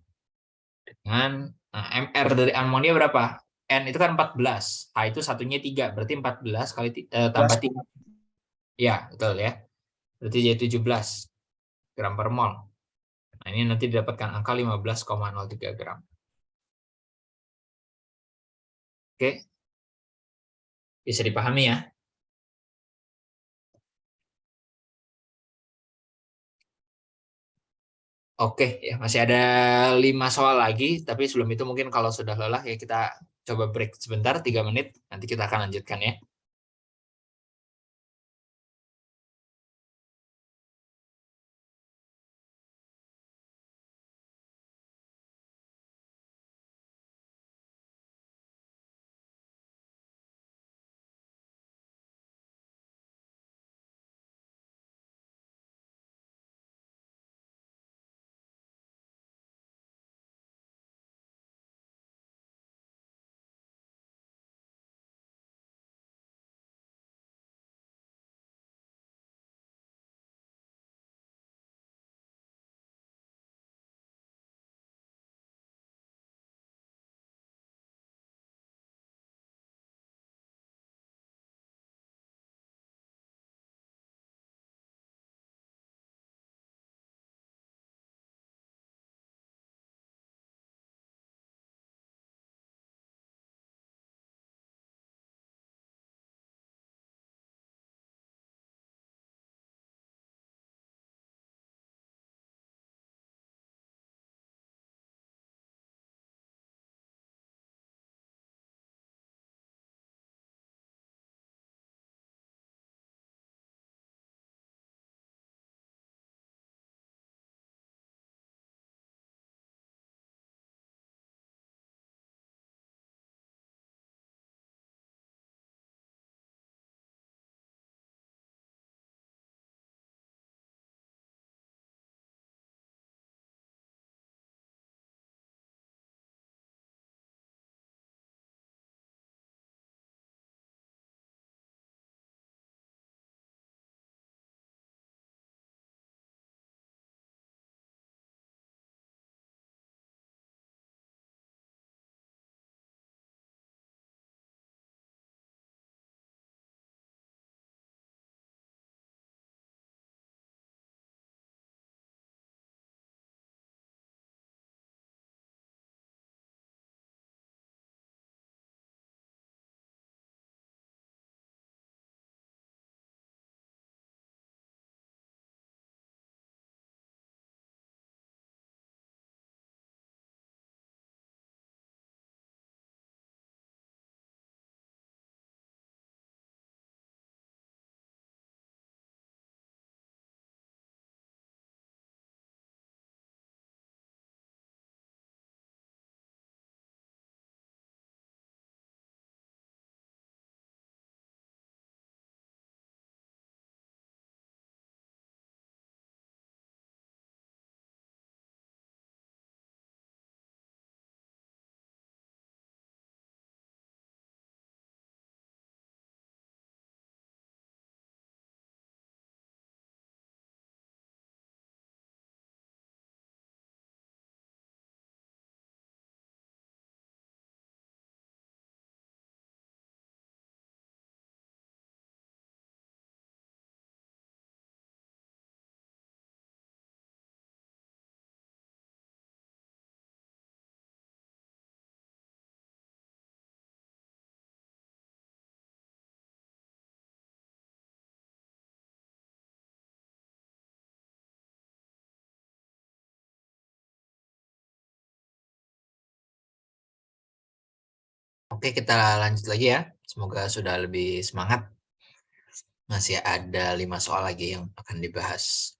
dengan MR dari amonia berapa? N itu kan 14. H itu satunya 3. Berarti 14 kali tambah 3. Ya, betul ya. Berarti jadi 17 gram per mol. Nah, ini nanti didapatkan angka 15,03 gram. Oke. Bisa dipahami ya? Oke, ya masih ada 5 soal lagi, tapi sebelum itu mungkin kalau sudah lelah ya kita coba break sebentar 3 menit, nanti kita akan lanjutkan ya. Oke, kita lanjut lagi ya. Semoga sudah lebih semangat. Masih ada 5 soal lagi yang akan dibahas.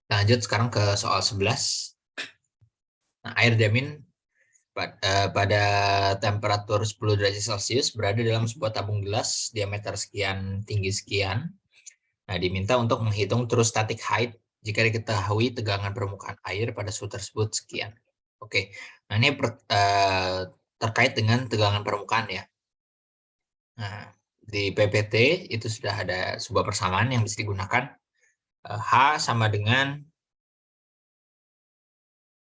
Lanjut sekarang ke soal 11. Nah, air diamin pada temperatur 10 derajat Celcius berada dalam sebuah tabung gelas diameter sekian, tinggi sekian. Nah, diminta untuk menghitung true static height jika diketahui tegangan permukaan air pada suhu tersebut sekian. Oke, nah ini terkait dengan tegangan permukaan ya. Nah, di PPT itu sudah ada sebuah persamaan yang bisa digunakan. H sama dengan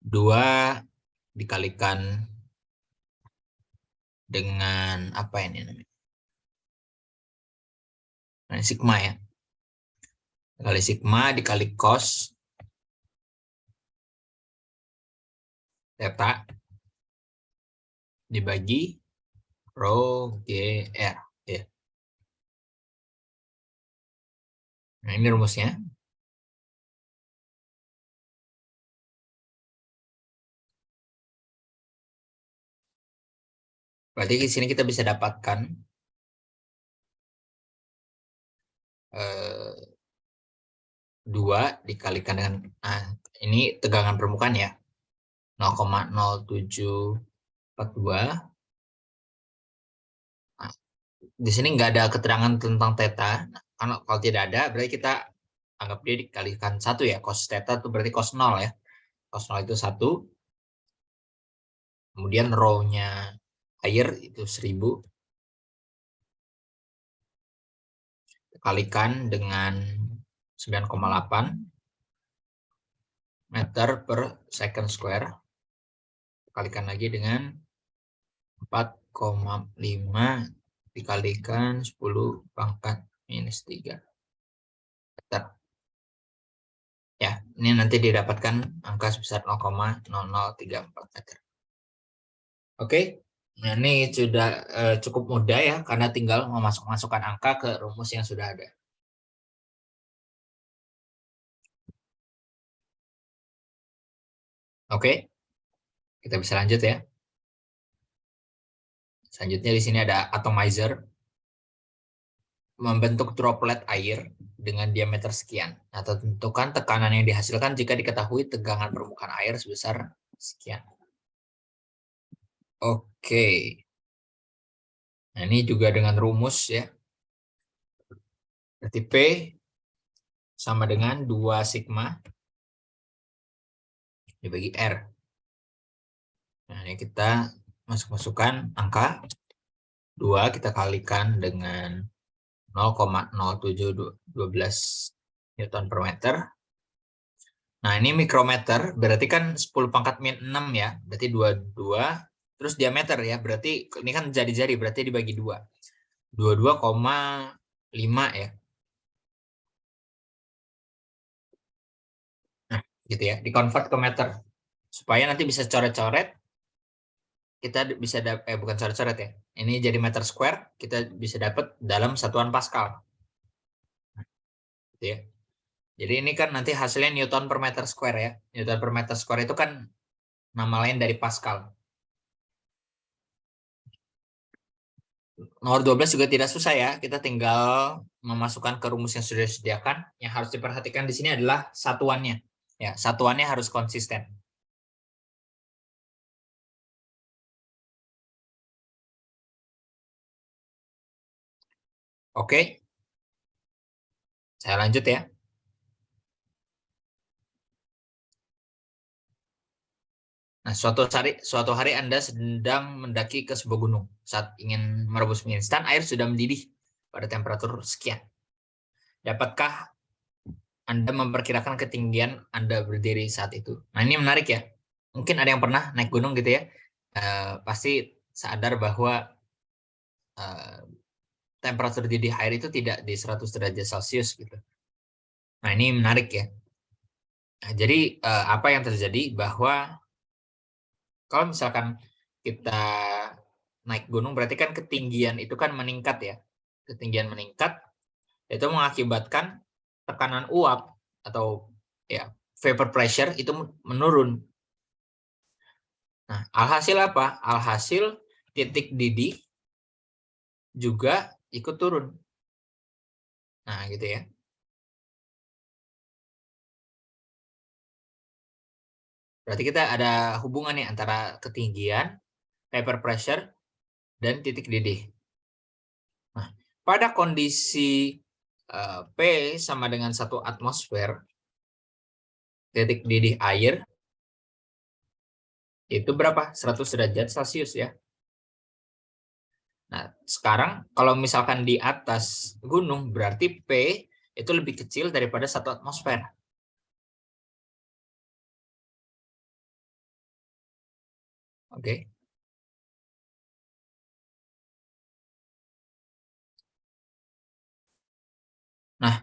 2 dikalikan dengan apa ini namanya? Nah, sigma ya. Kali sigma dikali cos theta dibagi rho GR ya. Nah, ini rumusnya. Berarti di sini kita bisa dapatkan 2 dikalikan dengan ini tegangan permukaan ya. 0,0742. Nah, di sini nggak ada keterangan tentang theta. Nah, kalau tidak ada, berarti kita anggap dia dikalikan 1 ya. Cos theta itu berarti cos 0 ya. Cos 0 itu 1. Kemudian rho-nya air itu 1000. Kalikan dengan 9,8 meter per second square. Kalikan lagi dengan 4,5 dikalikan 10 pangkat minus 3 meter. Ya, ini nanti didapatkan angka sebesar 0,0034 meter. Oke, nah ini sudah cukup mudah ya, karena tinggal memasukkan angka ke rumus yang sudah ada. Oke, kita bisa lanjut ya. Selanjutnya di sini ada atomizer membentuk droplet air dengan diameter sekian. Nah, tentukan tekanan yang dihasilkan jika diketahui tegangan permukaan air sebesar sekian. Oke. Nah, ini juga dengan rumus ya. Berarti P sama dengan 2 sigma dibagi R. Nah, ini kita masukkan angka 2 kita kalikan dengan 0,0712 Newton per meter. Nah, ini mikrometer, berarti kan 10 pangkat min 6 ya, berarti 22, terus diameter ya, berarti ini kan jari-jari, berarti dibagi 2. 22,5 ya. Nah, gitu ya, dikonvert ke meter. Supaya nanti bisa coret-coret, kita bisa bukan coret-coret ya. Ini jadi meter square, kita bisa dapat dalam satuan Pascal. Gitu ya. Jadi ini kan nanti hasilnya Newton per meter square ya. Newton per meter square itu kan nama lain dari Pascal. Nomor 12 juga tidak susah ya. Kita tinggal memasukkan ke rumus yang sudah disediakan. Yang harus diperhatikan di sini adalah satuannya. Ya, satuannya harus konsisten. Oke. Saya lanjut ya. Nah, suatu hari Anda sedang mendaki ke sebuah gunung. Saat ingin merebus mie instan, air sudah mendidih pada temperatur sekian. Dapatkah Anda memperkirakan ketinggian Anda berdiri saat itu? Nah, ini menarik ya. Mungkin ada yang pernah naik gunung gitu ya. Pasti sadar bahwa temperatur didih air itu tidak di 100 derajat Celcius gitu. Nah, ini menarik ya. Nah, jadi apa yang terjadi bahwa kalau misalkan kita naik gunung berarti kan ketinggian itu kan meningkat ya. Ketinggian meningkat itu mengakibatkan tekanan uap atau ya vapor pressure itu menurun. Nah, alhasil apa? Alhasil titik didih juga ikut turun. Nah, gitu ya. Berarti kita ada hubungan nih antara ketinggian, vapor pressure, dan titik didih. Nah, pada kondisi P sama dengan 1 atmosfer, titik didih air itu berapa? 100 derajat Celcius ya. Nah, sekarang kalau misalkan di atas gunung, berarti P itu lebih kecil daripada 1 atmosfer. Oke. Nah,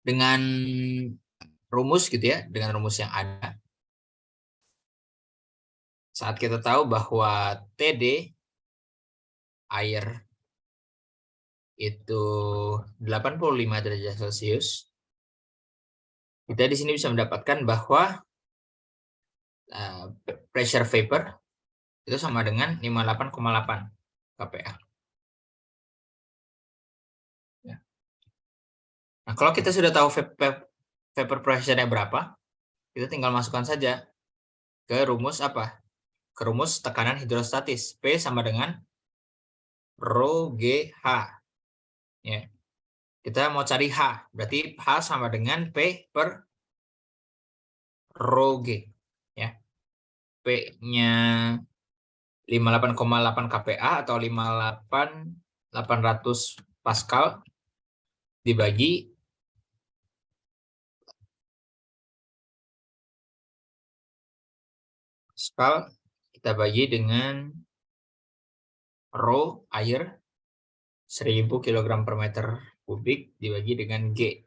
dengan rumus gitu ya, dengan rumus yang ada, saat kita tahu bahwa TD air itu 85 derajat Celcius, kita di sini bisa mendapatkan bahwa pressure vapor itu sama dengan 58,8 kPa. Ya. Nah, kalau kita sudah tahu vapor pressure-nya berapa, kita tinggal masukkan saja ke rumus apa? Ke rumus tekanan hidrostatis. P sama dengan rho GH. Ya. Kita mau cari H, berarti H sama dengan P per rho G. Ya. P-nya 58,8 kPa atau 58.800 Pascal dibagi Pascal, kita bagi dengan rho air 1000 kg per meter kubik dibagi dengan G.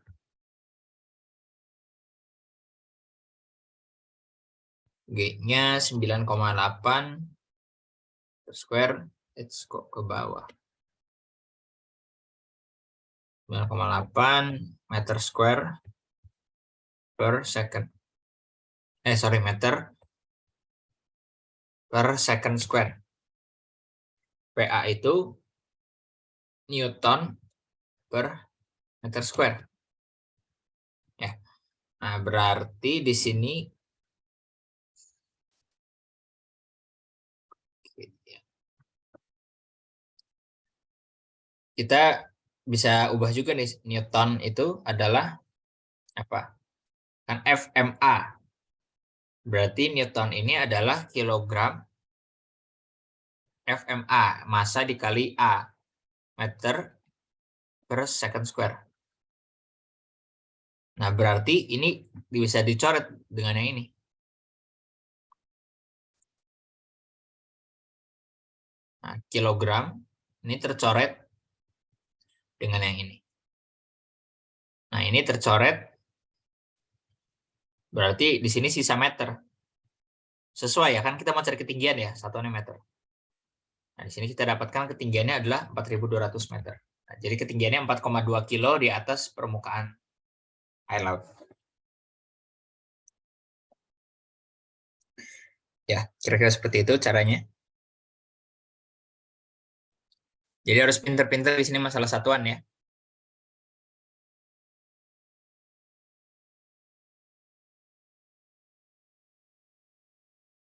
G-nya 9,8 per square, let's kok ke bawah. 9,8 meter square per second. Meter per second square. PA itu Newton per meter square. Ya. Nah, berarti di sini kita bisa ubah juga nih, Newton itu adalah apa? Kan FMA. Berarti Newton ini adalah kilogram FMA, massa dikali A, meter per second square. Nah, berarti ini bisa dicoret dengan yang ini. Nah, kilogram ini tercoret dengan yang ini. Nah, ini tercoret, berarti di sini sisa meter. Sesuai ya, kan kita mau cari ketinggian ya, satuannya meter. Nah, di sini kita dapatkan ketinggiannya adalah 4.200 meter. Nah, jadi ketinggiannya 4,2 kilo di atas permukaan air laut. Ya, kira-kira seperti itu caranya. Jadi harus pinter-pinter di sini masalah satuan ya.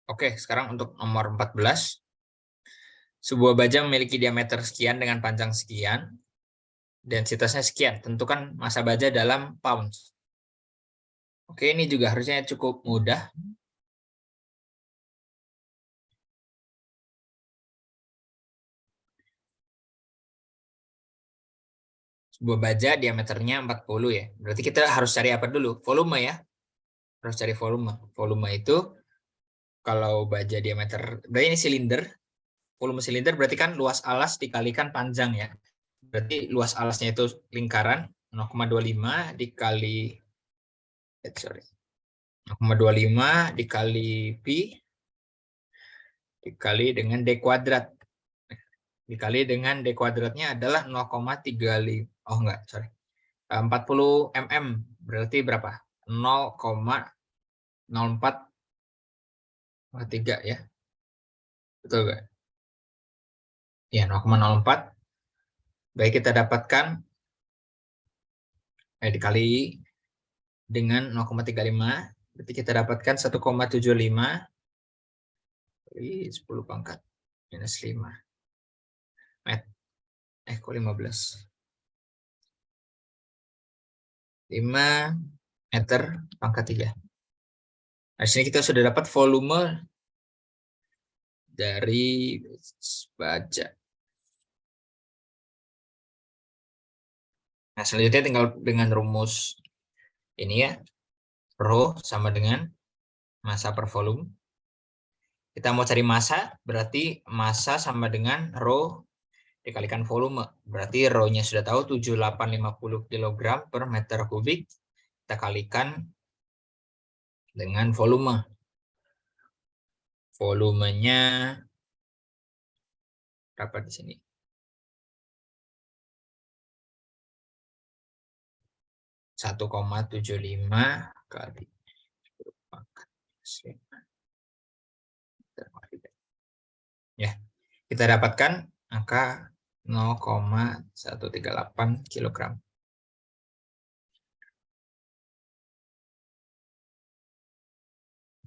Oke, sekarang untuk nomor 14. Sebuah baja memiliki diameter sekian dengan panjang sekian, densitasnya sekian. Tentukan massa baja dalam pounds. Oke, ini juga harusnya cukup mudah. Sebuah baja diameternya 40 ya. Berarti kita harus cari apa dulu? Volume ya. Harus cari volume. Volume itu kalau baja diameter, berarti ini silinder. Volume silinder berarti kan luas alas dikalikan panjang ya. Berarti luas alasnya itu lingkaran 0,25 dikali 0,25 dikali pi dikali dengan D kuadrat. Dikali dengan D kuadratnya adalah 0,35. Oh enggak, sorry. 40 mm. Berarti berapa? 0,04 ya. Betul enggak? Ya, 0,04. Baik, kita dapatkan dikali dengan 0,35. Berarti kita dapatkan 1,75 kali 10 pangkat minus 5. Kok 15? 5 meter pangkat 3. Nah, di sini kita sudah dapat volume dari baja. Nah, selanjutnya tinggal dengan rumus ini ya. Rho sama dengan massa per volume. Kita mau cari massa, berarti massa sama dengan Rho dikalikan volume. Berarti Rho-nya sudah tahu 7850 kg per meter kubik. Kita kalikan dengan volume. Volumenya berapa di sini? Satu 1,75 kali ya, kita dapatkan angka 0,138 kg.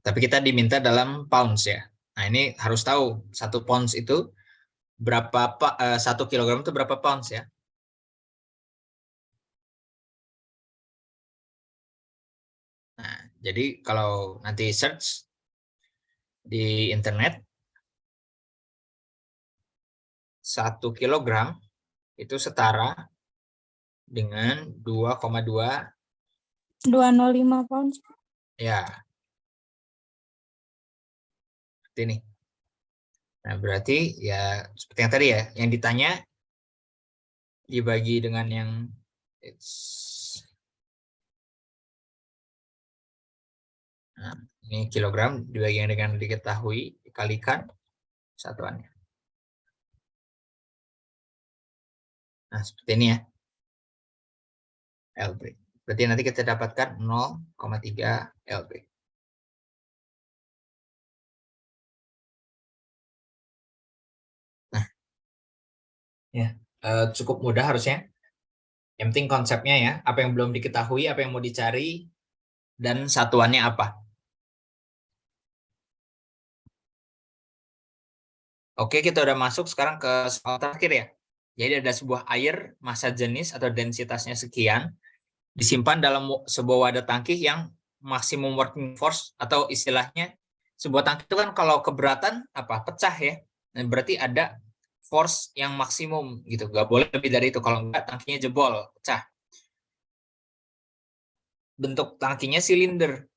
Tapi kita diminta dalam pounds ya. Nah, ini harus tahu 1 pounds itu berapa 1 kilogram itu berapa pounds ya. Nah, jadi kalau nanti search di internet 1 kilogram itu setara dengan 2,2 205 pounds. ya. Seperti ini. Nah, berarti ya seperti yang tadi ya, yang ditanya dibagi dengan yang nah, ini kilogram dibagi dengan diketahui dikalikan satuannya. Nah, seperti ini ya. LB. Berarti nanti kita dapatkan 0,3 LB. Nah, ya cukup mudah harusnya. Yang penting konsepnya ya, apa yang belum diketahui, apa yang mau dicari, dan satuannya apa. Oke, kita udah masuk sekarang ke soal terakhir ya. Jadi ada sebuah air, massa jenis atau densitasnya sekian, disimpan dalam sebuah wadah tangki yang maksimum working force atau istilahnya sebuah tangki itu kan kalau keberatan apa pecah ya. Nah, berarti ada force yang maksimum gitu. Nggak boleh lebih dari itu. Kalau enggak tangkinya jebol, pecah. Bentuk tangkinya silinder.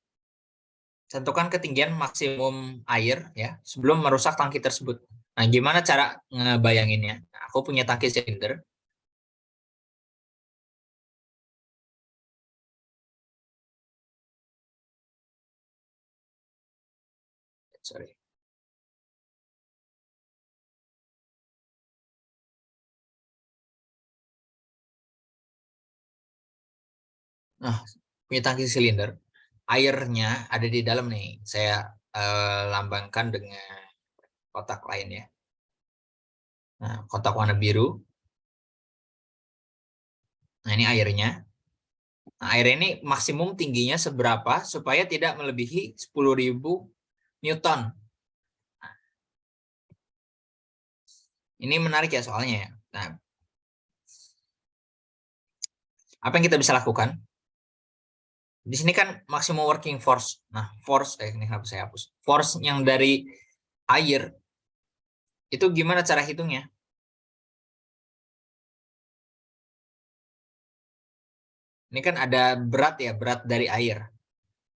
Tentukan ketinggian maksimum air ya sebelum merusak tangki tersebut. Nah, gimana cara ngebayanginnya? Nah, aku punya tangki silinder. Sorry. Nah, punya tangki silinder. Airnya ada di dalam nih. Saya lambangkan dengan kotak lain ya. Nah, kotak warna biru. Nah, ini airnya. Nah, air ini maksimum tingginya seberapa supaya tidak melebihi 10.000 Newton. Nah, ini menarik ya soalnya ya. Nah, apa yang kita bisa lakukan? Di sini kan maksimum working force. Nah, force ini harus saya hapus. Force yang dari air itu gimana cara hitungnya? Ini kan ada berat ya, berat dari air.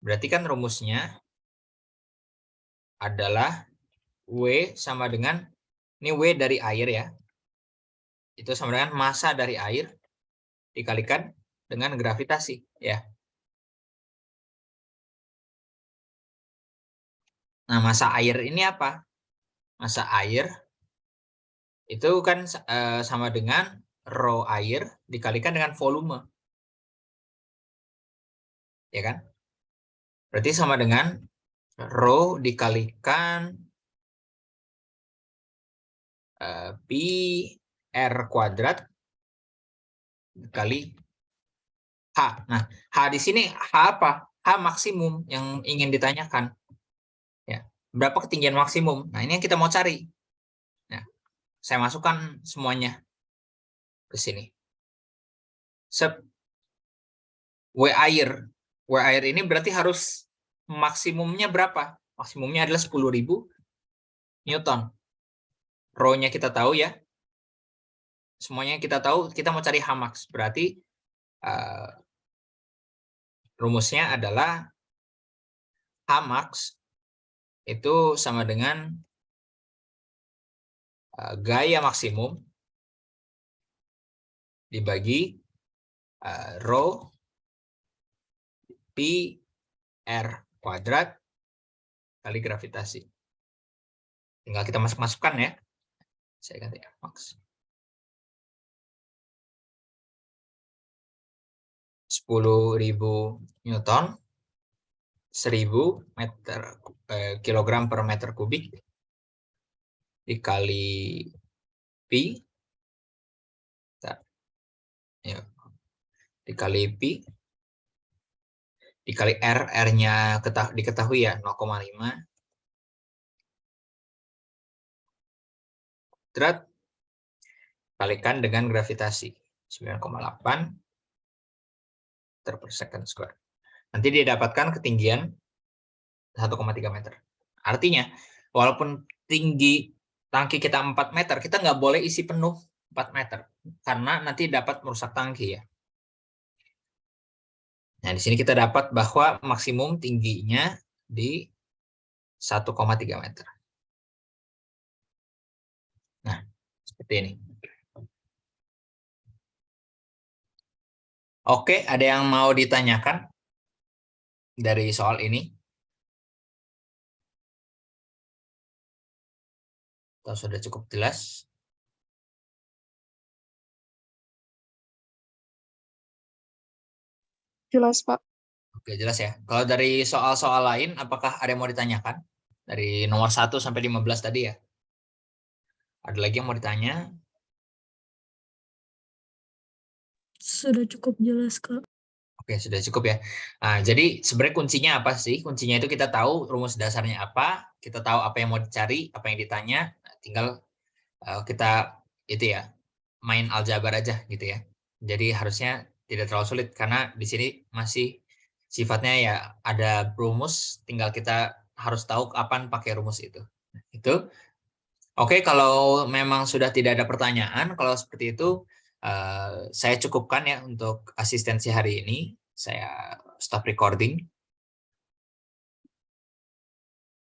Berarti kan rumusnya adalah W sama dengan, ini W dari air ya. Itu sama dengan massa dari air dikalikan dengan gravitasi ya. Nah, massa air ini apa? massa air itu kan sama dengan rho air dikalikan dengan volume. Ya kan? Berarti sama dengan rho dikalikan pi R kuadrat kali H. Nah, H di sini H apa? H maksimum yang ingin ditanyakan. Ya, berapa ketinggian maksimum? Nah, ini yang kita mau cari. Nah, saya masukkan semuanya ke sini. W air ini berarti harus maksimumnya berapa? Maksimumnya adalah 10.000 Newton. Rho-nya kita tahu ya. Semuanya kita tahu, kita mau cari Hmax. Berarti rumusnya adalah Hmax itu sama dengan gaya maksimum dibagi rho pi R kuadrat kali gravitasi. Tinggal kita masukkan ya. Saya ganti Hmax. 10.000 Newton, 1.000 kilogram per meter kubik dikali pi, ya, dikali pi, dikali R, R-nya diketahui ya 0,5. Kalikan dengan gravitasi 9,8 meter per second square. Nanti dia dapatkan ketinggian 1,3 meter. Artinya, walaupun tinggi tangki kita 4 meter, kita nggak boleh isi penuh 4 meter. Karena nanti dapat merusak tangki ya. Nah, di sini kita dapat bahwa maksimum tingginya di 1,3 meter. Nah, seperti ini. Oke, ada yang mau ditanyakan dari soal ini? Atau sudah cukup jelas? Jelas, Pak. Oke, jelas ya. Kalau dari soal-soal lain, apakah ada yang mau ditanyakan? Dari nomor 1 sampai 15 tadi ya? Ada lagi yang mau ditanya? Sudah cukup jelas, Kak. Oke, sudah cukup ya. Nah, jadi sebenarnya kuncinya apa sih? Kuncinya itu kita tahu rumus dasarnya apa, kita tahu apa yang mau dicari, apa yang ditanya, tinggal kita itu ya, main aljabar aja gitu ya. Jadi harusnya tidak terlalu sulit karena di sini masih sifatnya ya ada rumus, tinggal kita harus tahu kapan pakai rumus itu. Itu. Oke, kalau memang sudah tidak ada pertanyaan, kalau seperti itu saya cukupkan ya untuk asistensi hari ini. Saya stop recording.